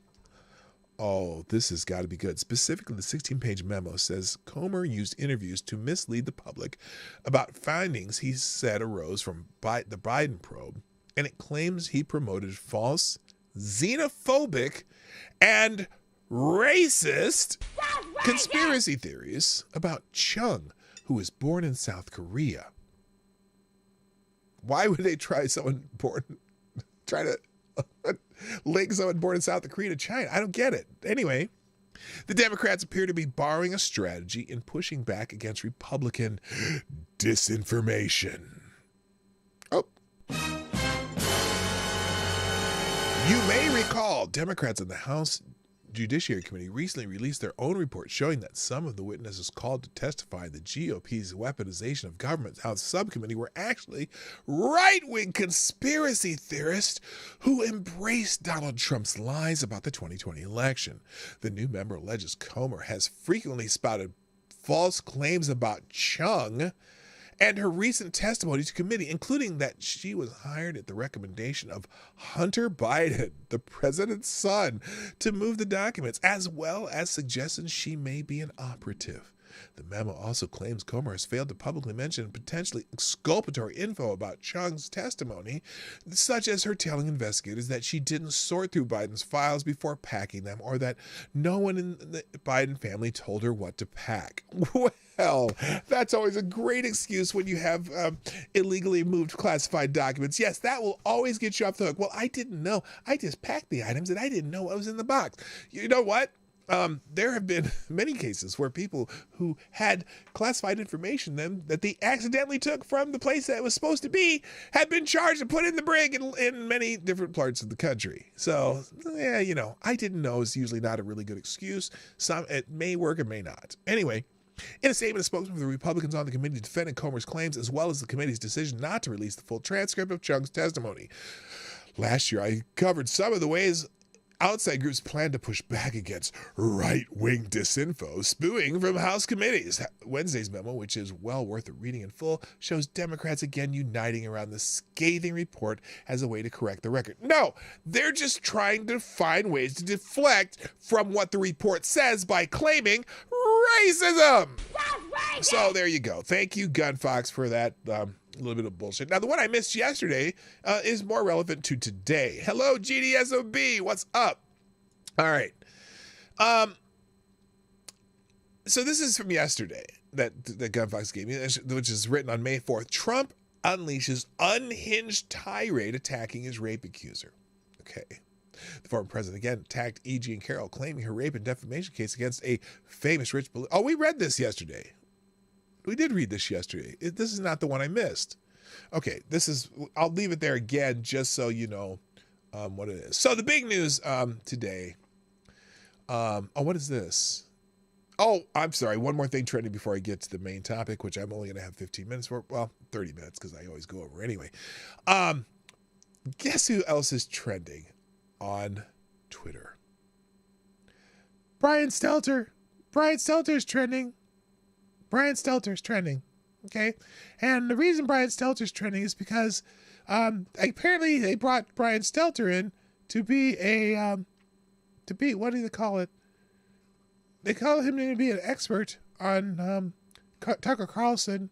Oh, this has got to be good. Specifically, the 16-page memo says Comer used interviews to mislead the public about findings he said arose from the Biden probe, and it claims he promoted false, xenophobic, and racist conspiracy theories about Chung, who was born in South Korea. Why would they try to link someone born in South Korea to China? I don't get it. Anyway, the Democrats appear to be borrowing a strategy in pushing back against Republican disinformation. Oh. You may recall Democrats in the House Judiciary Committee recently released their own report showing that some of the witnesses called to testify in the GOP's weaponization of government House subcommittee were actually right-wing conspiracy theorists who embraced Donald Trump's lies about the 2020 election. The new member alleges Comer has frequently spouted false claims about Chung and her recent testimony to committee, including that she was hired at the recommendation of Hunter Biden, the president's son, to move the documents, as well as suggestions she may be an operative The memo also claims Comer has failed to publicly mention potentially exculpatory info about Chung's testimony, such as her telling investigators that she didn't sort through Biden's files before packing them, or that no one in the Biden family told her what to pack. Well, that's always a great excuse when you have illegally moved classified documents. Yes, that will always get you off the hook. Well, I didn't know. I just packed the items and I didn't know what was in the box. You know what? There have been many cases where people who had classified information that they accidentally took from the place that it was supposed to be had been charged and put in the brig in many different parts of the country. So, yeah, you know, I didn't know is usually not a really good excuse. It may work, it may not. Anyway, in a statement, a spokesman for the Republicans on the committee defended Comer's claims, as well as the committee's decision not to release the full transcript of Chung's testimony. Last year, I covered some of the ways outside groups plan to push back against right-wing disinfo spewing from House committees. Wednesday's memo, which is well worth a reading in full, shows Democrats again uniting around the scathing report as a way to correct the record. No, they're just trying to find ways to deflect from what the report says by claiming racism. So there you go. Thank you, Gun Fox, for that little bit of bullshit. Now, the one I missed yesterday is more relevant to today. Hello, GDSOB. What's up? All right. So this is from yesterday that Gun Fox gave me, which is written on May 4th. Trump unleashes unhinged tirade attacking his rape accuser. Okay. The former president again attacked E.G. and Carroll, claiming her rape and defamation case against a famous rich... Oh, we read this yesterday. We did read this yesterday. This is not the one I missed. Okay, this is... I'll leave it there again just so you know what it is. So the big news today... what is this? Oh, I'm sorry. One more thing trending before I get to the main topic, which I'm only going to have 15 minutes for. Well, 30 minutes because I always go over anyway. Guess who else is trending on Twitter? Brian Stelter. Brian Stelter's trending. Brian Stelter's trending. Okay. And the reason Brian Stelter's trending is because apparently they brought Brian Stelter in to be what do they call it? They call him to be an expert on Tucker Carlson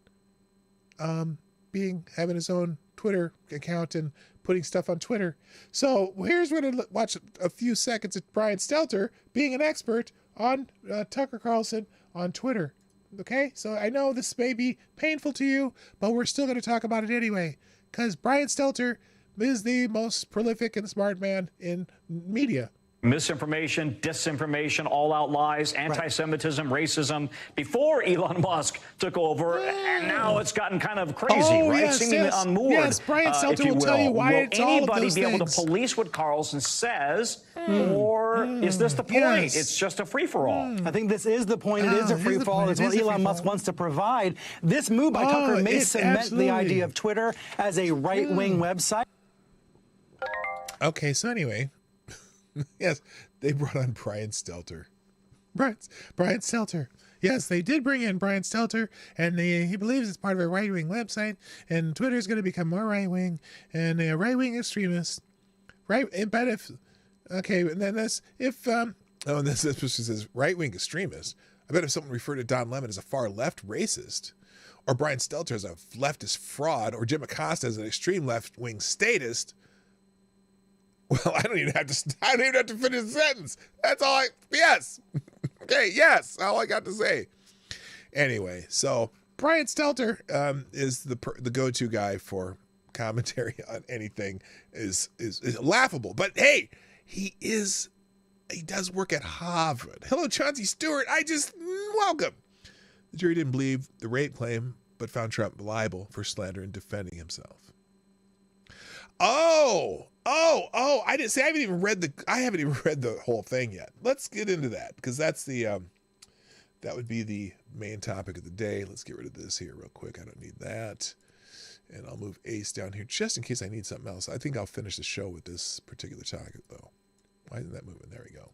having his own Twitter account and putting stuff on Twitter. So here's what I watch a few seconds of Brian Stelter being an expert on Tucker Carlson on Twitter. Okay, so I know this may be painful to you, but we're still going to talk about it anyway, because Brian Stelter is the most prolific and smart man in media. Misinformation, disinformation, all-out lies, anti-Semitism, racism, before Elon Musk took over, and now it's gotten kind of crazy, right? Yes, Seemingly unmoored, yes, Brian Stelter will tell you why it's all of those things. Will anybody be able to police what Carlson says, or is this the point? Yes. It's just a free-for-all. I think this is the point. It is a free-for-all. It's what Elon Musk wants to provide. This move by Tucker may cement the idea of Twitter as a right-wing website. Okay, so anyway... Yes, they brought on Brian Stelter. Brian Stelter. Yes, they did bring in Brian Stelter, and he believes it's part of a right-wing website, and Twitter is going to become more right-wing, and a right-wing extremist. Right, but if... Okay, and then this says right-wing extremist. I bet if someone referred to Don Lemon as a far-left racist, or Brian Stelter as a leftist fraud, or Jim Acosta as an extreme left-wing statist... Well, I don't even have to finish the sentence. That's all yes. Okay, yes, all I got to say. Anyway, so Brian Stelter is the go-to guy for commentary on anything is laughable. But hey, he does work at Harvard. Hello, Chauncey Stewart. Welcome. The jury didn't believe the rape claim, but found Trump liable for slander and defending himself. Oh, I didn't say I haven't even read the whole thing yet. Let's get into that, because that's that would be the main topic of the day. Let's get rid of this here real quick. I don't need that. And I'll move Ace down here just in case I need something else. I think I'll finish the show with this particular topic though. Why isn't that moving? There we go.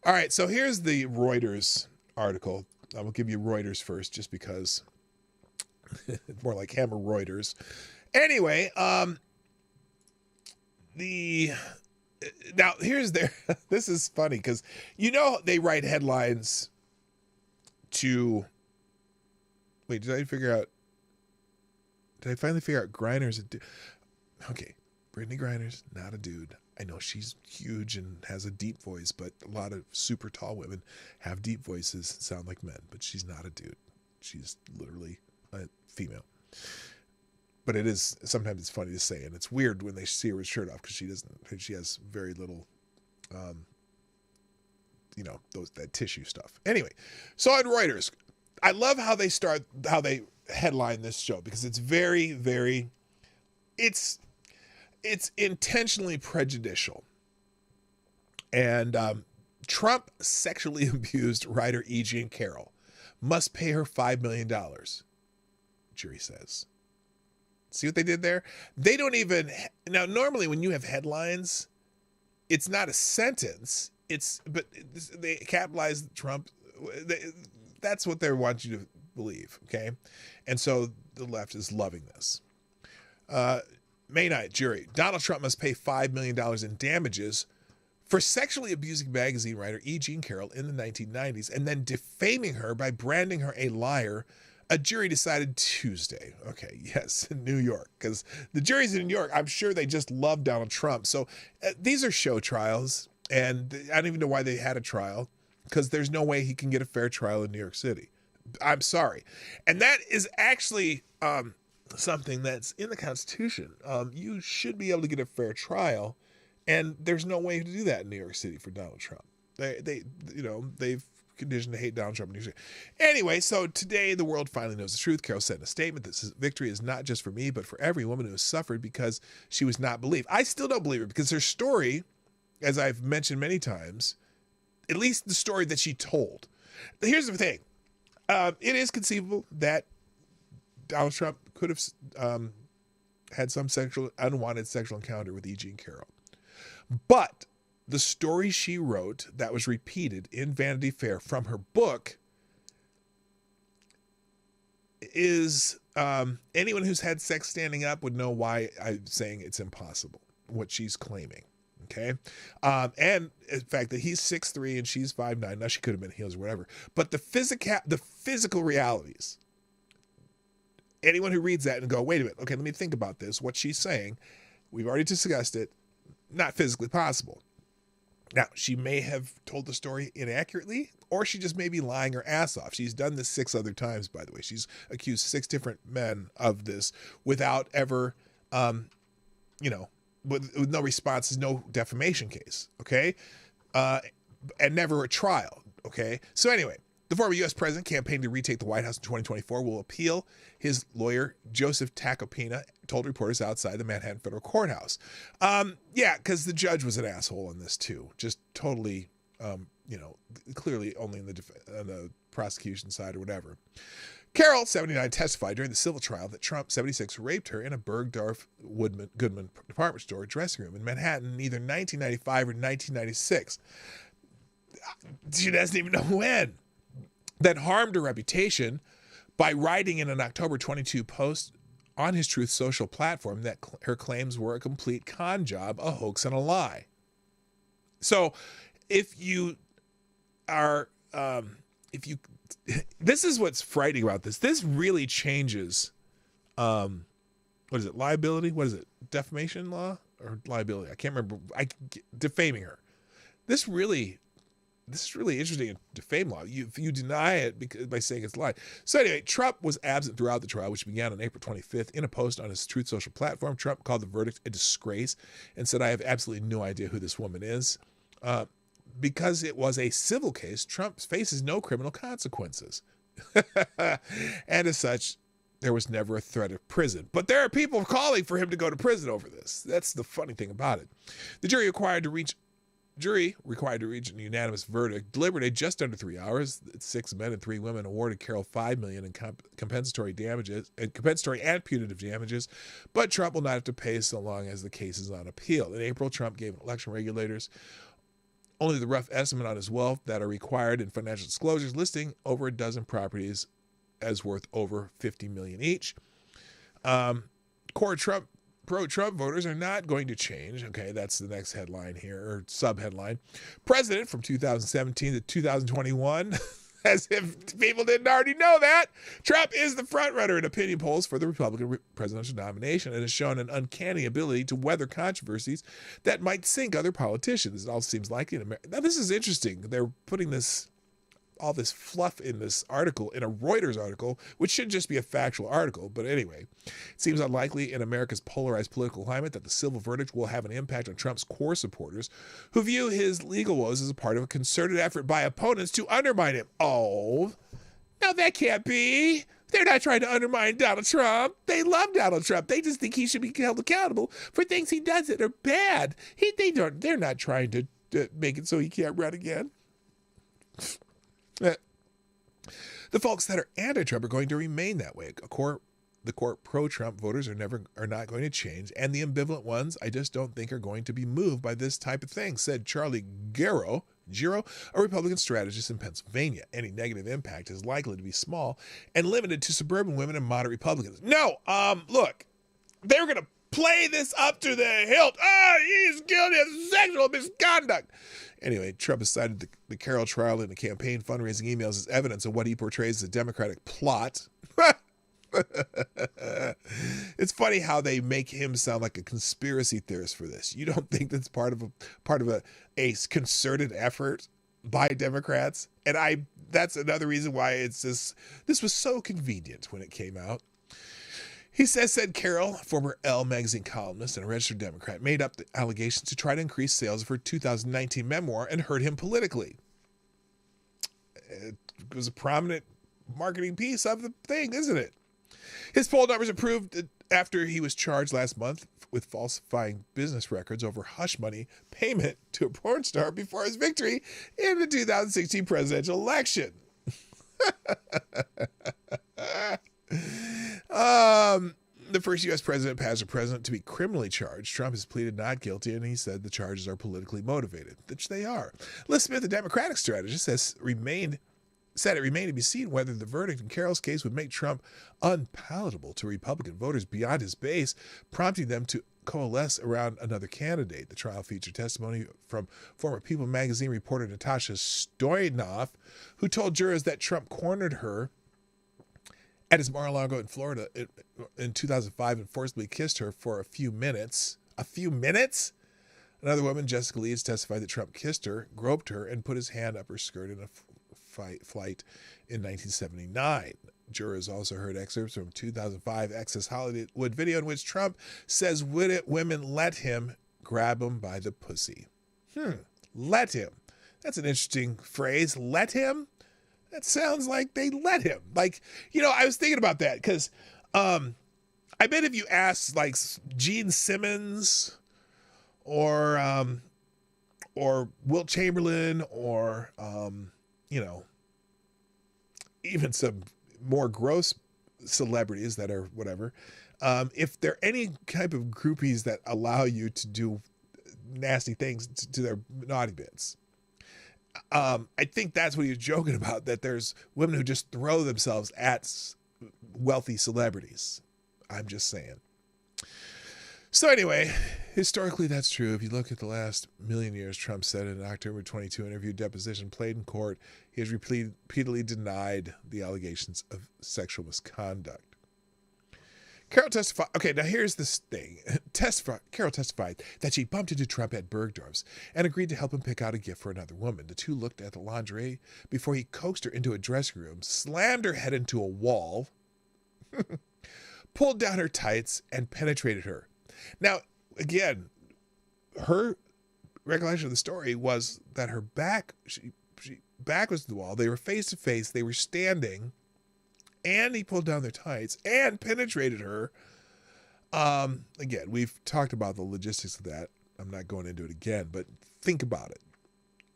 All right, so here's the Reuters article. I will give you Reuters first just because it's more like Hammer Reuters. Anyway, now here's this is funny because they write headlines to Wait, did I finally figure out Griner's a dude? Okay, Brittany Griner's not a dude. I know she's huge and has a deep voice, but a lot of super tall women have deep voices, sound like men, but she's not a dude. She's literally a female. But it is, sometimes it's funny to say, and it's weird when they see her with shirt off because she has very little, that tissue stuff. Anyway, so on Reuters, I love how they headline this show because it's very, very, it's intentionally prejudicial. And Trump sexually abused writer E. Jean Carroll, must pay her $5 million, jury says. See what they did there? They don't even, now normally when you have headlines, it's not a sentence, but they capitalize Trump. That's what they want you to believe, okay? And so the left is loving this. May 9th, jury. Donald Trump must pay $5 million in damages for sexually abusing magazine writer E. Jean Carroll in the 1990s and then defaming her by branding her a liar. A jury decided Tuesday. Okay, yes, in New York, because the jury's in New York. I'm sure they just love Donald Trump. So these are show trials, and I don't even know why they had a trial, because there's no way he can get a fair trial in New York City. I'm sorry. And that is actually something that's in the Constitution. You should be able to get a fair trial, and there's no way to do that in New York City for Donald Trump. They've conditioned to hate Donald Trump in New York City. Anyway, so today the world finally knows the truth. Carroll said in a statement, "This victory is not just for me, but for every woman who has suffered because she was not believed." I still don't believe her because her story, as I've mentioned many times, at least the story that she told. Here's the thing. It is conceivable that Donald Trump could have had some unwanted sexual encounter with E. Jean Carroll. But the story she wrote that was repeated in Vanity Fair from her book is, anyone who's had sex standing up would know why I'm saying it's impossible, what she's claiming. Okay. And in fact that he's 6'3" and she's 5'9". Now she could have been heels or whatever, but the physical realities, anyone who reads that and go, wait a minute, okay, let me think about this. What she's saying, we've already discussed it, not physically possible. Now, she may have told the story inaccurately, or she just may be lying her ass off. She's done this 6 other times, by the way. She's accused 6 different men of this without ever, with no responses, no defamation case, okay? And never a trial, okay? So anyway, the former U.S. president campaigned to retake the White House in 2024 will appeal. His lawyer, Joseph Tacopina, told reporters outside the Manhattan Federal Courthouse. Because the judge was an asshole on this too. Just totally, clearly only on the prosecution side or whatever. Carroll, 79, testified during the civil trial that Trump, 76, raped her in a Bergdorf Goodman department store dressing room in Manhattan in either 1995 or 1996. She doesn't even know when. That harmed her reputation by writing in an October 22 post on his Truth Social platform that her claims were a complete con job, a hoax, and a lie. So if you are, this is what's frightening about this. This really changes, what is it, liability? What is it, defamation law or liability? I can't remember. Defaming her. This is really interesting in defame law. You deny it by saying it's a lie. So anyway, Trump was absent throughout the trial, which began on April 25th. In a post on his Truth Social platform, Trump called the verdict a disgrace and said, "I have absolutely no idea who this woman is." Because it was a civil case, Trump faces no criminal consequences. And as such, there was never a threat of prison. But there are people calling for him to go to prison over this. That's the funny thing about it. The jury required to reach a unanimous verdict, deliberated just under 3 hours. 6 men and 3 women awarded Carroll $5 million in compensatory and punitive damages, but Trump will not have to pay so long as the case is on appeal. In April, Trump gave election regulators only the rough estimate on his wealth that are required in financial disclosures, listing over a dozen properties as worth over $50 million each. Pro-Trump voters are not going to change. Okay, that's the next headline here, or sub-headline. President from 2017 to 2021 As if people didn't already know that. Trump is the frontrunner in opinion polls for the Republican presidential nomination and has shown an uncanny ability to weather controversies that might sink other politicians. It all seems likely in America. Now, this is interesting. They're putting all this fluff in this article, in a Reuters article, which should just be a factual article. But anyway, it seems unlikely in America's polarized political climate that the civil verdict will have an impact on Trump's core supporters, who view his legal woes as a part of a concerted effort by opponents to undermine him. Oh, now that can't be. They're not trying to undermine Donald Trump. They love Donald Trump. They just think he should be held accountable for things he does that are bad. They're not trying to make it so he can't run again. The folks that are anti-Trump are going to remain that way. The core pro-Trump voters are not going to change, and the ambivalent ones I just don't think are going to be moved by this type of thing, said Charlie Giro, a Republican strategist in Pennsylvania. Any negative impact is likely to be small and limited to suburban women and moderate Republicans. No, look, they're going to play this up to the hilt. He's guilty of sexual misconduct. Anyway, Trump has cited the Carroll trial and the campaign fundraising emails as evidence of what he portrays as a Democratic plot. It's funny how they make him sound like a conspiracy theorist for this. You don't think that's part of a concerted effort by Democrats? And that's another reason why this was so convenient when it came out. He said Carroll, former Elle magazine columnist and a registered Democrat, made up the allegations to try to increase sales of her 2019 memoir and hurt him politically. It was a prominent marketing piece of the thing, isn't it? His poll numbers improved after he was charged last month with falsifying business records over hush money payment to a porn star before his victory in the 2016 presidential election. The first U.S. president past a president to be criminally charged. Trump has pleaded not guilty, and he said the charges are politically motivated, which they are. Liz Smith, the Democratic strategist, said it remained to be seen whether the verdict in Carroll's case would make Trump unpalatable to Republican voters beyond his base, prompting them to coalesce around another candidate. The trial featured testimony from former People magazine reporter Natasha Stoynoff, who told jurors that Trump cornered her at his Mar-a-Lago in Florida in 2005 and forcibly kissed her for a few minutes. A few minutes? Another woman, Jessica Leeds, testified that Trump kissed her, groped her, and put his hand up her skirt in a flight in 1979. Jurors also heard excerpts from 2005 Access Hollywood video in which Trump says women let him grab him by the pussy. Let him. That's an interesting phrase. Let him? That sounds like they let him. Like, I was thinking about that because I bet if you ask like Gene Simmons or Wilt Chamberlain or, even some more gross celebrities that are whatever, if there are any type of groupies that allow you to do nasty things to their naughty bits, I think that's what he was joking about, that there's women who just throw themselves at wealthy celebrities. I'm just saying. So anyway, historically, that's true. If you look at the last million years, Trump said in an October 22 interview deposition played in court, he has repeatedly denied the allegations of sexual misconduct. Carroll testified. Okay, now here's this thing. Carroll testified that she bumped into Trump at Bergdorf's and agreed to help him pick out a gift for another woman. The two looked at the lingerie before he coaxed her into a dressing room, slammed her head into a wall, pulled down her tights, and penetrated her. Now, again, her recollection of the story was that her back, she back was to the wall. They were face to face. They were standing, and he pulled down their tights and penetrated her. Again, we've talked about the logistics of that. I'm not going into it again, but think about it.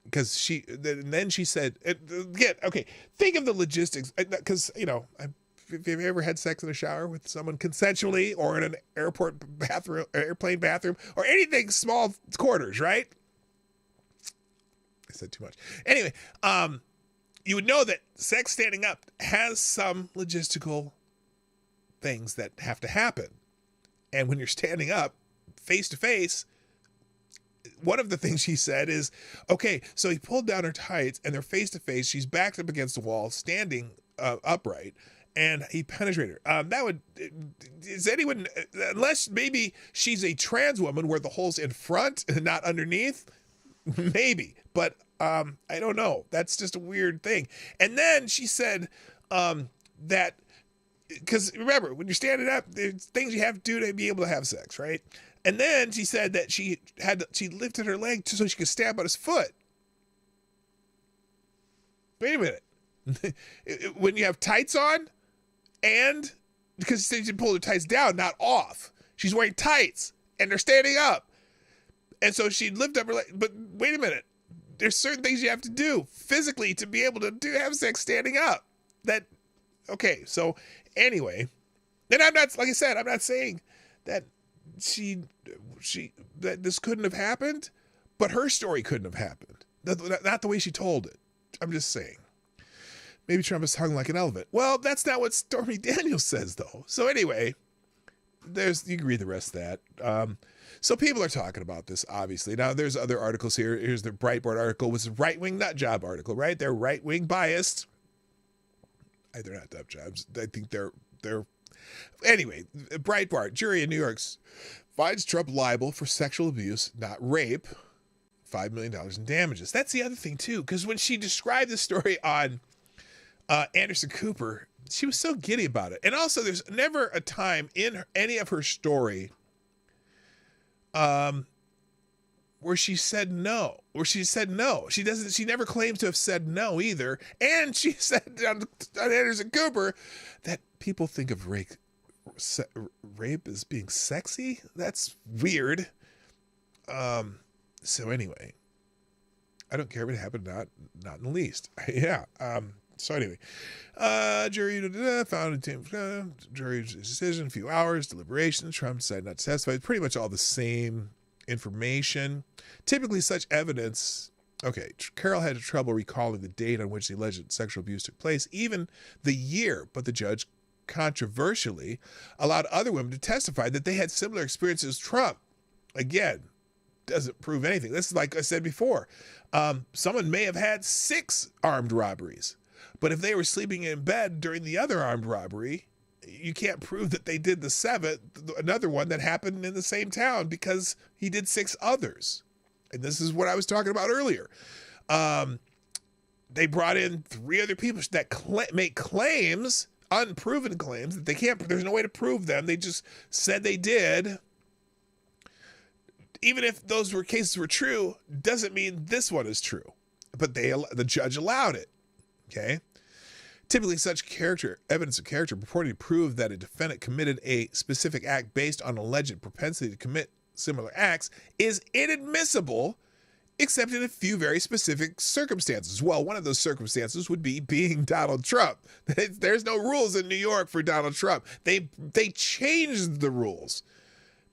Because then she said, again, okay, think of the logistics. Because, if you've ever had sex in a shower with someone consensually or in an airplane bathroom, or anything small quarters, right? I said too much. Anyway, you would know that sex standing up has some logistical things that have to happen. And when you're standing up face to face, one of the things she said is, okay, so he pulled down her tights and they're face to face. She's backed up against the wall, standing upright, and he penetrated her. Is anyone, unless maybe she's a trans woman where the hole's in front and not underneath, maybe, but I don't know. That's just a weird thing. And then she said that, because remember, when you're standing up, there's things you have to do to be able to have sex, right? And then she said that she lifted her leg so she could stamp on his foot. Wait a minute. When you have tights on, and because she pulled her tights down, not off. She's wearing tights and they're standing up. And so she'd lift up her leg. But wait a minute. There's certain things you have to do physically to be able to have sex standing up. Okay, so anyway, and I'm not, like I said, I'm not saying that that this couldn't have happened, but her story couldn't have happened. Not the way she told it. I'm just saying. Maybe Trump is hung like an elephant. Well, that's not what Stormy Daniels says, though. So anyway, you can read the rest of that. So people are talking about this, obviously. Now, there's other articles here. Here's the Breitbart article. It's a right-wing nut job article, right? They're right-wing biased. They're not nut jobs. I think they're... Anyway, Breitbart, jury in New York finds Trump liable for sexual abuse, not rape, $5 million in damages. That's the other thing, too, because when she described the story on Anderson Cooper, she was so giddy about it. And also, there's never a time in any of her story where she said no. She never claims to have said no either. And she said on Anderson Cooper that people think of rape as being sexy. That's weird. So anyway, I don't care if it happened, not in the least. Yeah. So anyway, jury found jury's decision, a few hours, deliberation. Trump decided not to testify. It's pretty much all the same information. Typically such evidence, okay, Carroll had trouble recalling the date on which the alleged sexual abuse took place, even the year, but the judge controversially allowed other women to testify that they had similar experiences as Trump. Again, doesn't prove anything. This is like I said before. Someone may have had 6 armed robberies, but if they were sleeping in bed during the other armed robbery, you can't prove that they did the 7th, another one that happened in the same town, because he did 6 others. And this is what I was talking about earlier. They brought in 3 other people that make claims, unproven claims, that they can't, there's no way to prove them. They just said they did. Even if those cases were true, doesn't mean this one is true. But the judge allowed it. Okay? Typically, such evidence of character purporting to prove that a defendant committed a specific act based on alleged propensity to commit similar acts is inadmissible, except in a few very specific circumstances. Well, one of those circumstances would be being Donald Trump. There's no rules in New York for Donald Trump. They changed the rules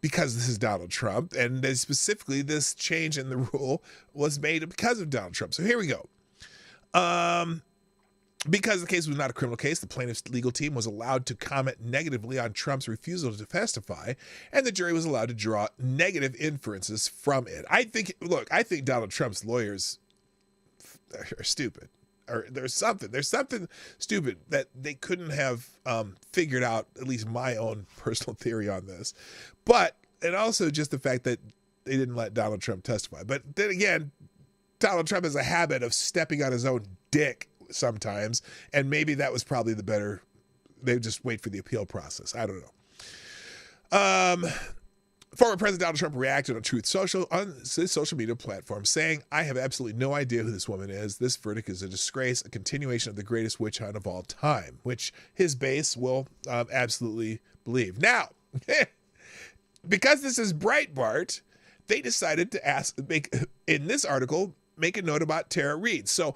because this is Donald Trump, and specifically this change in the rule was made because of Donald Trump. So here we go. Because the case was not a criminal case, the plaintiff's legal team was allowed to comment negatively on Trump's refusal to testify, and the jury was allowed to draw negative inferences from it. I think Donald Trump's lawyers are stupid. Or there's something stupid that they couldn't have figured out, at least my own personal theory on this. And also just the fact that they didn't let Donald Trump testify. But then again, Donald Trump has a habit of stepping on his own dick sometimes, and maybe that was probably the better. They just wait for the appeal process. I don't know. Former President Donald Trump reacted on Truth Social on his social media platform, saying, "I have absolutely no idea who this woman is. This verdict is a disgrace, a continuation of the greatest witch hunt of all time," which his base will absolutely believe. Now, because this is Breitbart, they decided to make a note about Tara Reade. So,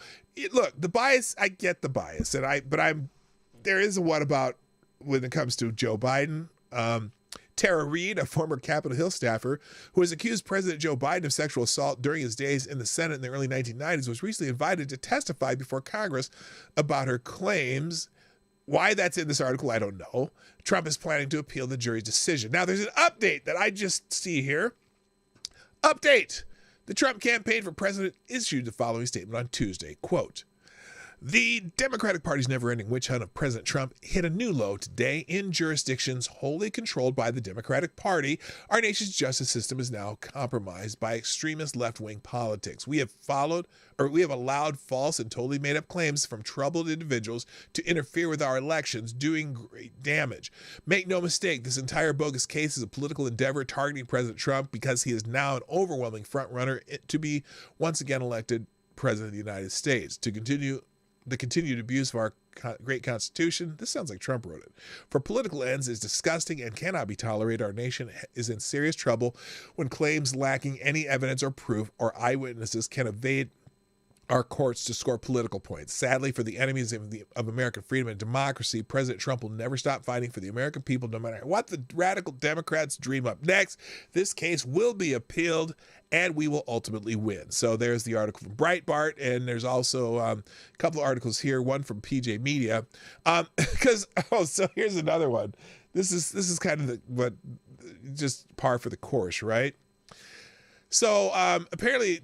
look, the bias, I get the bias, there is a what about when it comes to Joe Biden. Tara Reade, a former Capitol Hill staffer who has accused President Joe Biden of sexual assault during his days in the Senate in the early 1990s, was recently invited to testify before Congress about her claims. Why that's in this article, I don't know. Trump is planning to appeal the jury's decision. Now, there's an update that I just see here. Update. The Trump campaign for president issued the following statement on Tuesday, quote, "The Democratic Party's never-ending witch hunt of President Trump hit a new low today in jurisdictions wholly controlled by the Democratic Party. Our nation's justice system is now compromised by extremist left-wing politics. We have allowed false and totally made-up claims from troubled individuals to interfere with our elections, doing great damage. Make no mistake, this entire bogus case is a political endeavor targeting President Trump because he is now an overwhelming front-runner to be once again elected President of the United States. To continue the continued abuse of our great Constitution," this sounds like Trump wrote it, "for political ends is disgusting and cannot be tolerated. Our nation is in serious trouble when claims lacking any evidence or proof or eyewitnesses can evade our courts to score political points. Sadly, for the enemies of American freedom and democracy, President Trump will never stop fighting for the American people, no matter what the radical Democrats dream up next. This case will be appealed, and we will ultimately win." So there's the article from Breitbart, and there's also a couple of articles here, one from PJ Media. So here's another one. This is kind of just par for the course, right? So apparently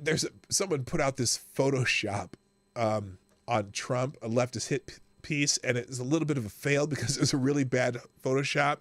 someone put out this Photoshop on Trump, a leftist hit piece, and it was a little bit of a fail because it was a really bad Photoshop.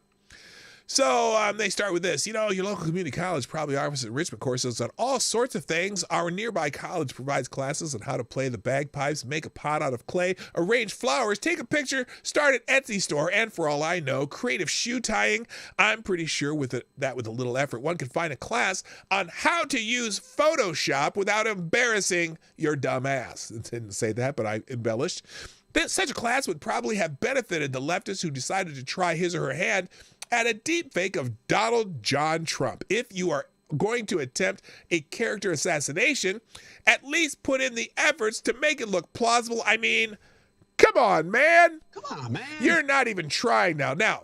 So they start with this. Your local community college probably offers enrichment courses on all sorts of things. Our nearby college provides classes on how to play the bagpipes, make a pot out of clay, arrange flowers, take a picture, start an Etsy store, and for all I know, creative shoe tying. I'm pretty sure with a little effort, one can find a class on how to use Photoshop without embarrassing your dumb ass. It didn't say that, but I embellished. Such a class would probably have benefited the leftist who decided to try his or her hand at a deep fake of Donald John Trump. If you are going to attempt a character assassination, at least put in the efforts to make it look plausible. I mean, come on, man. Come on, man. You're not even trying now. Now,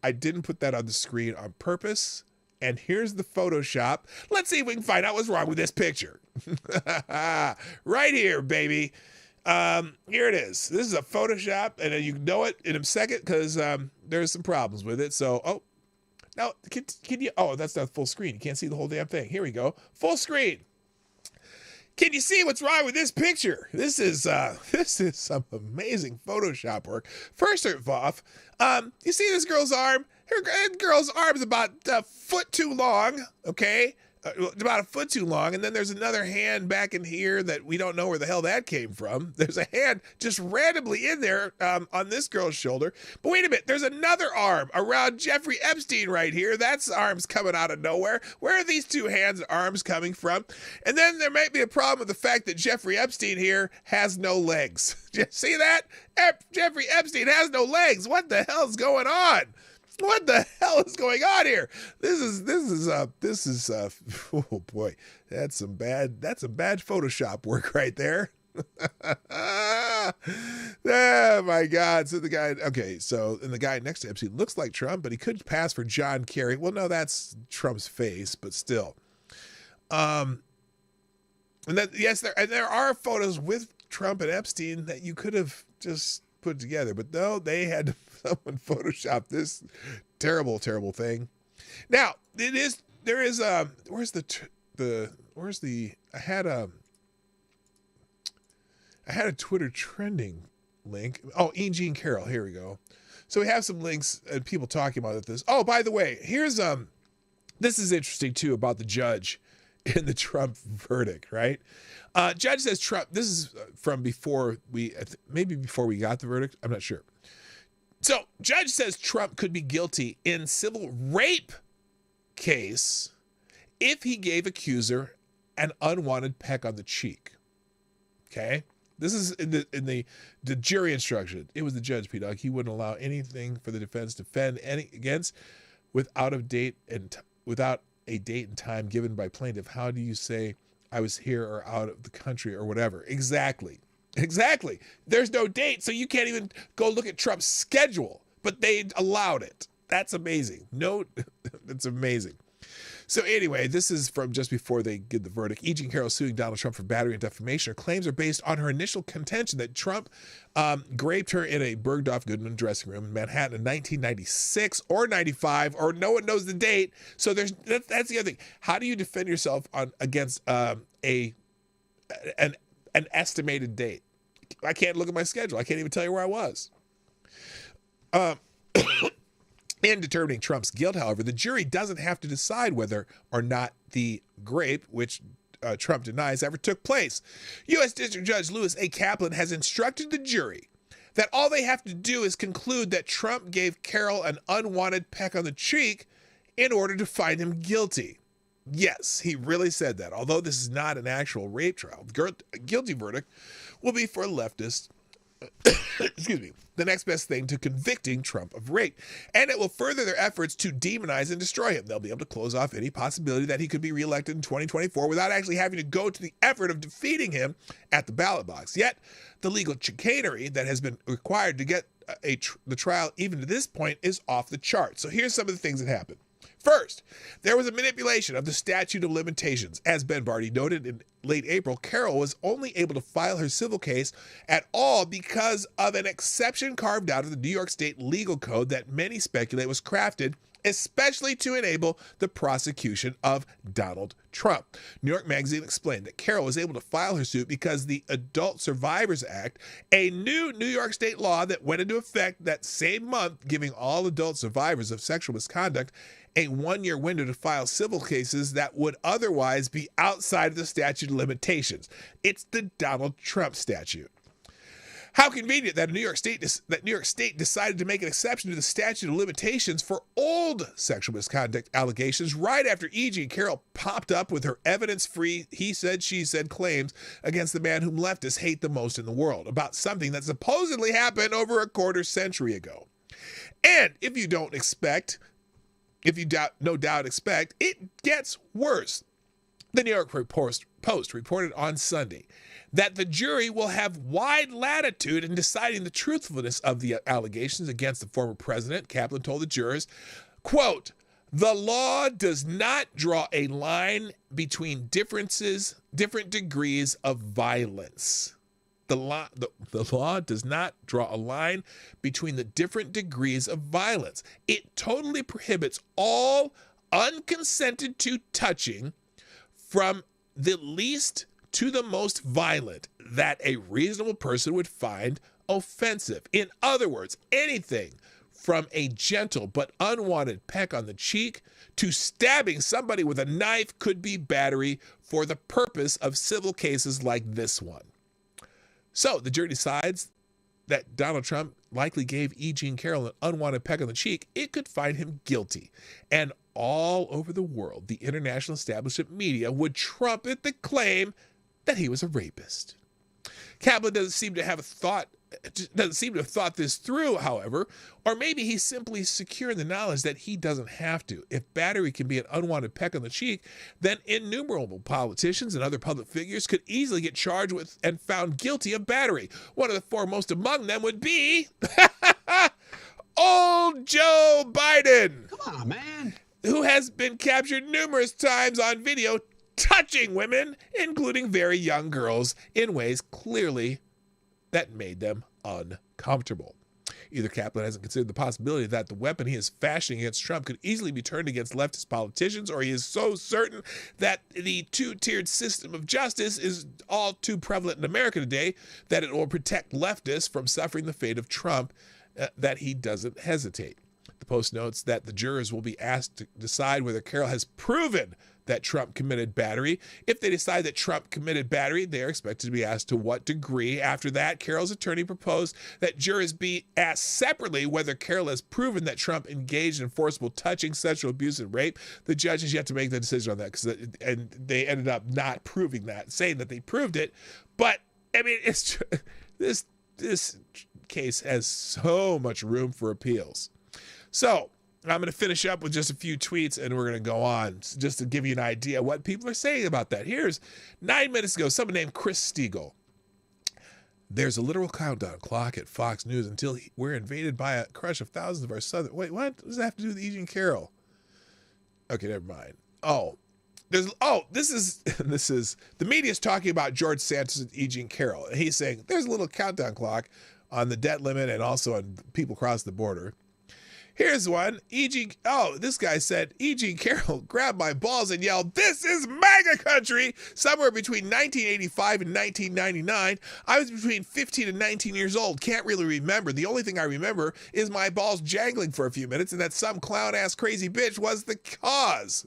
I didn't put that on the screen on purpose. And here's the Photoshop. Let's see if we can find out what's wrong with this picture. Right here, baby. Here it is. This is a Photoshop, and you know it in a second because there's some problems with it. So, now can you? Oh, that's not full screen. You can't see the whole damn thing. Here we go. Full screen. Can you see what's wrong with this picture? This is some amazing Photoshop work. First off, you see this girl's arm? Her girl's arm is about a foot too long. Okay. About a foot too long, and then there's another hand back in here that we don't know where the hell that came from. There's a hand just randomly in there on this girl's shoulder. But wait a minute, there's another arm around Jeffrey Epstein right here. That's arms coming out of nowhere. Where are these two hands and arms coming from? And then there might be a problem with the fact that Jeffrey Epstein here has no legs. See that? Jeffrey Epstein has no legs. What the hell's going on? What the hell is going on here? This is oh boy, that's some bad Photoshop work right there. Oh my God. So the guy next to Epstein looks like Trump, but he could pass for John Kerry. Well, no, that's Trump's face, but still. And then yes, there are photos with Trump and Epstein that you could have just put together, but no, they had to someone Photoshop this terrible thing. Now I had a Twitter trending link. Oh, Jean Carroll. Here we go. So we have some links and people talking about this. Oh, by the way, here's this is interesting too about the judge in the Trump verdict, right? Judge says Trump. This is from before maybe before we got the verdict. I'm not sure. So judge says Trump could be guilty in civil rape case if he gave accuser an unwanted peck on the cheek. Okay, this is in the jury instruction. It was the judge, P. Dog. He wouldn't allow anything for the defense to defend against without a date and time given by plaintiff. How do you say I was here or out of the country or whatever? Exactly. There's no date, so you can't even go look at Trump's schedule, but they allowed it. That's amazing. That's amazing. So anyway, this is from just before they give the verdict. E. Jean Carroll suing Donald Trump for battery and defamation. Her claims are based on her initial contention that Trump raped her in a Bergdorf Goodman dressing room in Manhattan in 1996 or 95, or no one knows the date. So that's the other thing. How do you defend yourself against an estimated date? I can't look at my schedule. I can't even tell you where I was. In determining Trump's guilt, however, the jury doesn't have to decide whether or not the rape, which Trump denies, ever took place. U.S. District Judge Lewis A. Kaplan has instructed the jury that all they have to do is conclude that Trump gave Carroll an unwanted peck on the cheek in order to find him guilty. Yes, he really said that. Although this is not an actual rape trial, the guilty verdict will be for leftists. Excuse me, the next best thing to convicting Trump of rape. And it will further their efforts to demonize and destroy him. They'll be able to close off any possibility that he could be reelected in 2024 without actually having to go to the effort of defeating him at the ballot box. Yet, the legal chicanery that has been required to get the trial even to this point is off the chart. So here's some of the things that happened. First, there was a manipulation of the statute of limitations. As Ben Barty noted in late April, Carroll was only able to file her civil case at all because of an exception carved out of the New York State legal code that many speculate was crafted especially to enable the prosecution of Donald Trump. New York Magazine explained that Carroll was able to file her suit because the Adult Survivors Act, a new New York State law that went into effect that same month, giving all adult survivors of sexual misconduct a one-year window to file civil cases that would otherwise be outside of the statute of limitations. It's the Donald Trump statute. How convenient that New York State decided to make an exception to the statute of limitations for old sexual misconduct allegations right after E. Jean Carroll popped up with her evidence-free he said, she said claims against the man whom leftists hate the most in the world about something that supposedly happened over a quarter century ago. And if you no doubt expect, it gets worse. The New York Post reported on Sunday that the jury will have wide latitude in deciding the truthfulness of the allegations against the former president. Kaplan told the jurors, quote, "The law does not draw a line between different degrees of violence. The law does not draw a line between the different degrees of violence. It totally prohibits all unconsented to touching from the least to the most violent that a reasonable person would find offensive. In other words, anything from a gentle but unwanted peck on the cheek to stabbing somebody with a knife could be battery for the purpose of civil cases like this one." So the jury decides that Donald Trump likely gave E. Jean Carroll an unwanted peck on the cheek. It could find him guilty. And all over the world, the international establishment media would trumpet the claim that he was a rapist. Kaplan doesn't seem to have thought this through, however, or maybe he's simply secure in the knowledge that he doesn't have to. If battery can be an unwanted peck on the cheek, then innumerable politicians and other public figures could easily get charged with and found guilty of battery. One of the foremost among them would be old Joe Biden. Come on, man. Who has been captured numerous times on video touching women, including very young girls, in ways clearly that made them uncomfortable. Either Kaplan hasn't considered the possibility that the weapon he is fashioning against Trump could easily be turned against leftist politicians, or he is so certain that the two-tiered system of justice is all too prevalent in America today that it will protect leftists from suffering the fate of Trump, that he doesn't hesitate. The Post notes that the jurors will be asked to decide whether Carroll has proven that Trump committed battery. If they decide that Trump committed battery, they are expected to be asked to what degree. After that, Carroll's attorney proposed that jurors be asked separately whether Carroll has proven that Trump engaged in forcible touching, sexual abuse, and rape. The judge has yet to make the decision on that, and they ended up not proving that, saying that they proved it. But I mean, it's this case has so much room for appeals. So I'm going to finish up with just a few tweets and we're going to go on just to give you an idea what people are saying about that. Here's 9 minutes ago, someone named Chris Stiegel. "There's a literal countdown clock at Fox News until we're invaded by a crush of thousands of our southern..." Wait, what does that have to do with E. Jean Carroll? Okay, never mind. This is the media's talking about George Santos and E. Jean Carroll. And he's saying there's a little countdown clock on the debt limit and also on people across the border. Here's one. This guy said, E. Jean Carroll grabbed my balls and yelled, "This is MAGA country!" Somewhere between 1985 and 1999. I was between 15 and 19 years old. Can't really remember. The only thing I remember is my balls jangling for a few minutes and that some clown-ass crazy bitch was the cause.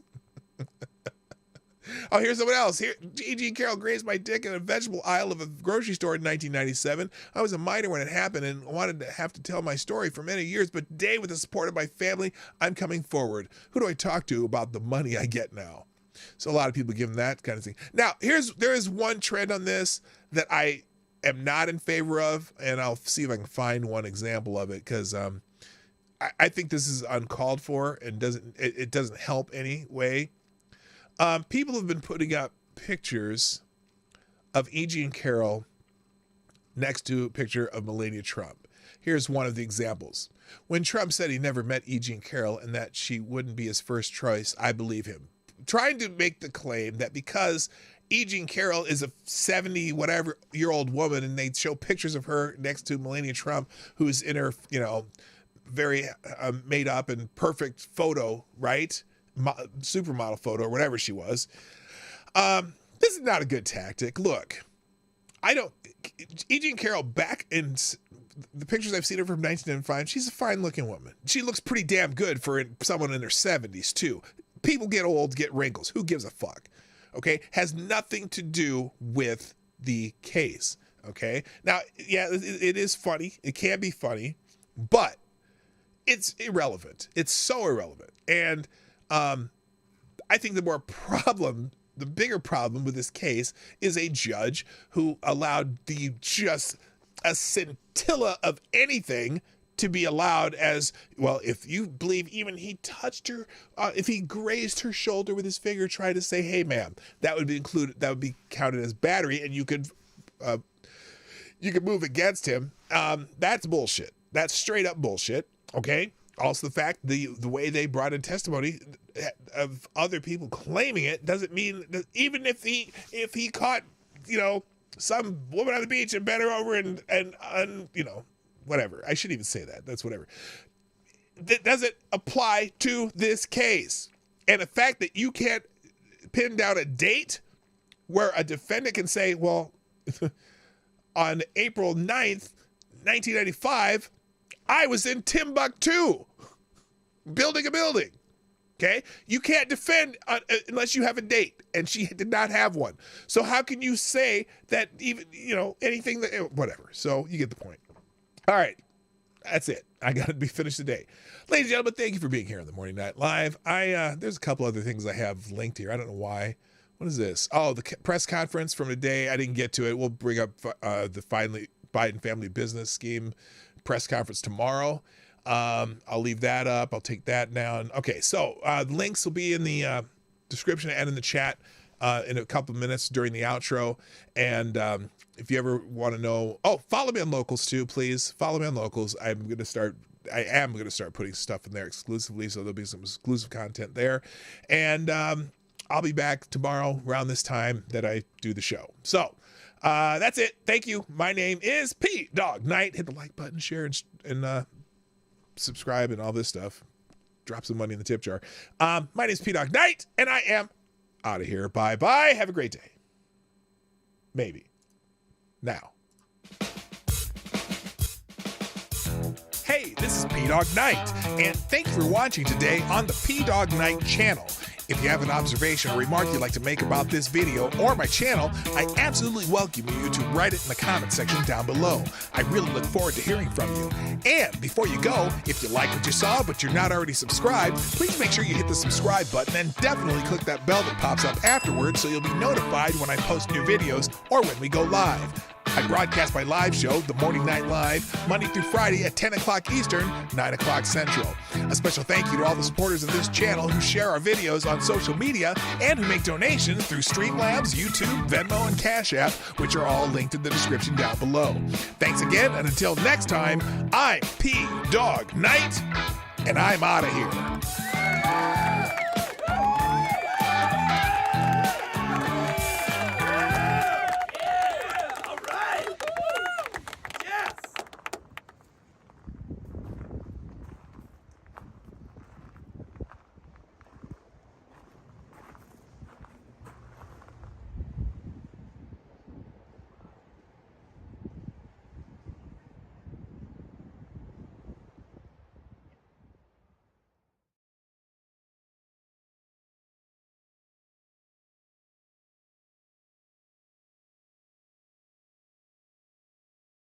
Oh, here's someone else. Here, E. Jean Carroll grazed my dick in a vegetable aisle of a grocery store in 1997. I was a minor when it happened and wanted to have to tell my story for many years, but today, with the support of my family, I'm coming forward. Who do I talk to about the money I get now? So a lot of people give them that kind of thing. Now, there is one trend on this that I am not in favor of, and I'll see if I can find one example of it, because I think this is uncalled for and it doesn't help any way. People have been putting up pictures of E. Jean Carroll next to a picture of Melania Trump. Here's one of the examples. When Trump said he never met E. Jean Carroll and that she wouldn't be his first choice, I believe him. Trying to make the claim that because E. Jean Carroll is a 70-whatever-year-old woman and they show pictures of her next to Melania Trump, who's in her, very made up and perfect photo, right? Supermodel photo or whatever she was. This is not a good tactic. Look, E. Jean Carroll, back in the pictures I've seen her from 1995, she's a fine looking woman. She looks pretty damn good for someone in their 70s too. People get old, get wrinkles. Who gives a fuck? Okay. Has nothing to do with the case. Okay. Now, yeah, it is funny. It can be funny, but it's irrelevant. It's so irrelevant. And I think the bigger problem with this case is a judge who allowed just a scintilla of anything to be allowed as, well, if you believe even he touched her, if he grazed her shoulder with his finger, try to say, hey, ma'am, that would be counted as battery and you could move against him. That's bullshit. That's straight up bullshit. Okay. Also, the fact the way they brought in testimony of other people claiming it doesn't mean that even if he caught some woman on the beach and bent her over and whatever. I shouldn't even say that. That's whatever. That doesn't apply to this case. And the fact that you can't pin down a date where a defendant can say, well, on April 9th, 1995. I was in Timbuktu building a building. Okay? You can't defend unless you have a date, and she did not have one. So how can you say that even, anything that, whatever. So you get the point. All right. That's it. I got to be finished today. Ladies and gentlemen, thank you for being here on the Morning Night Live. There's a couple other things I have linked here. I don't know why. What is this? Oh, the press conference from today. I didn't get to it. We'll bring up the Biden family business scheme press conference tomorrow. I'll leave that up. I'll take that down. Okay, so links will be in the description and in the chat in a couple of minutes during the outro. And if you ever want to know, follow me on Locals too, please. Follow me on Locals. I am going to start putting stuff in there exclusively, so there'll be some exclusive content there. And I'll be back tomorrow around this time that I do the show. So that's it. Thank you. My name is P Dog Knight. Hit the like button, share, and subscribe and all this stuff. Drop some money in the tip jar. My name is P Dog Knight, and I am out of here. Bye bye. Have a great day. Maybe. Now. Hey, this is P Dog Knight, and thank you for watching today on the P Dog Knight channel. If you have an observation or remark you'd like to make about this video or my channel, I absolutely welcome you to write it in the comment section down below. I really look forward to hearing from you. And before you go, if you like what you saw but you're not already subscribed, please make sure you hit the subscribe button and definitely click that bell that pops up afterwards so you'll be notified when I post new videos or when we go live. I broadcast my live show, The Morning Night Live, Monday through Friday at 10 o'clock Eastern, 9 o'clock Central. A special thank you to all the supporters of this channel who share our videos on social media and who make donations through Streamlabs, YouTube, Venmo, and Cash App, which are all linked in the description down below. Thanks again, and until next time, I'm P Dog Knight, and I'm out of here.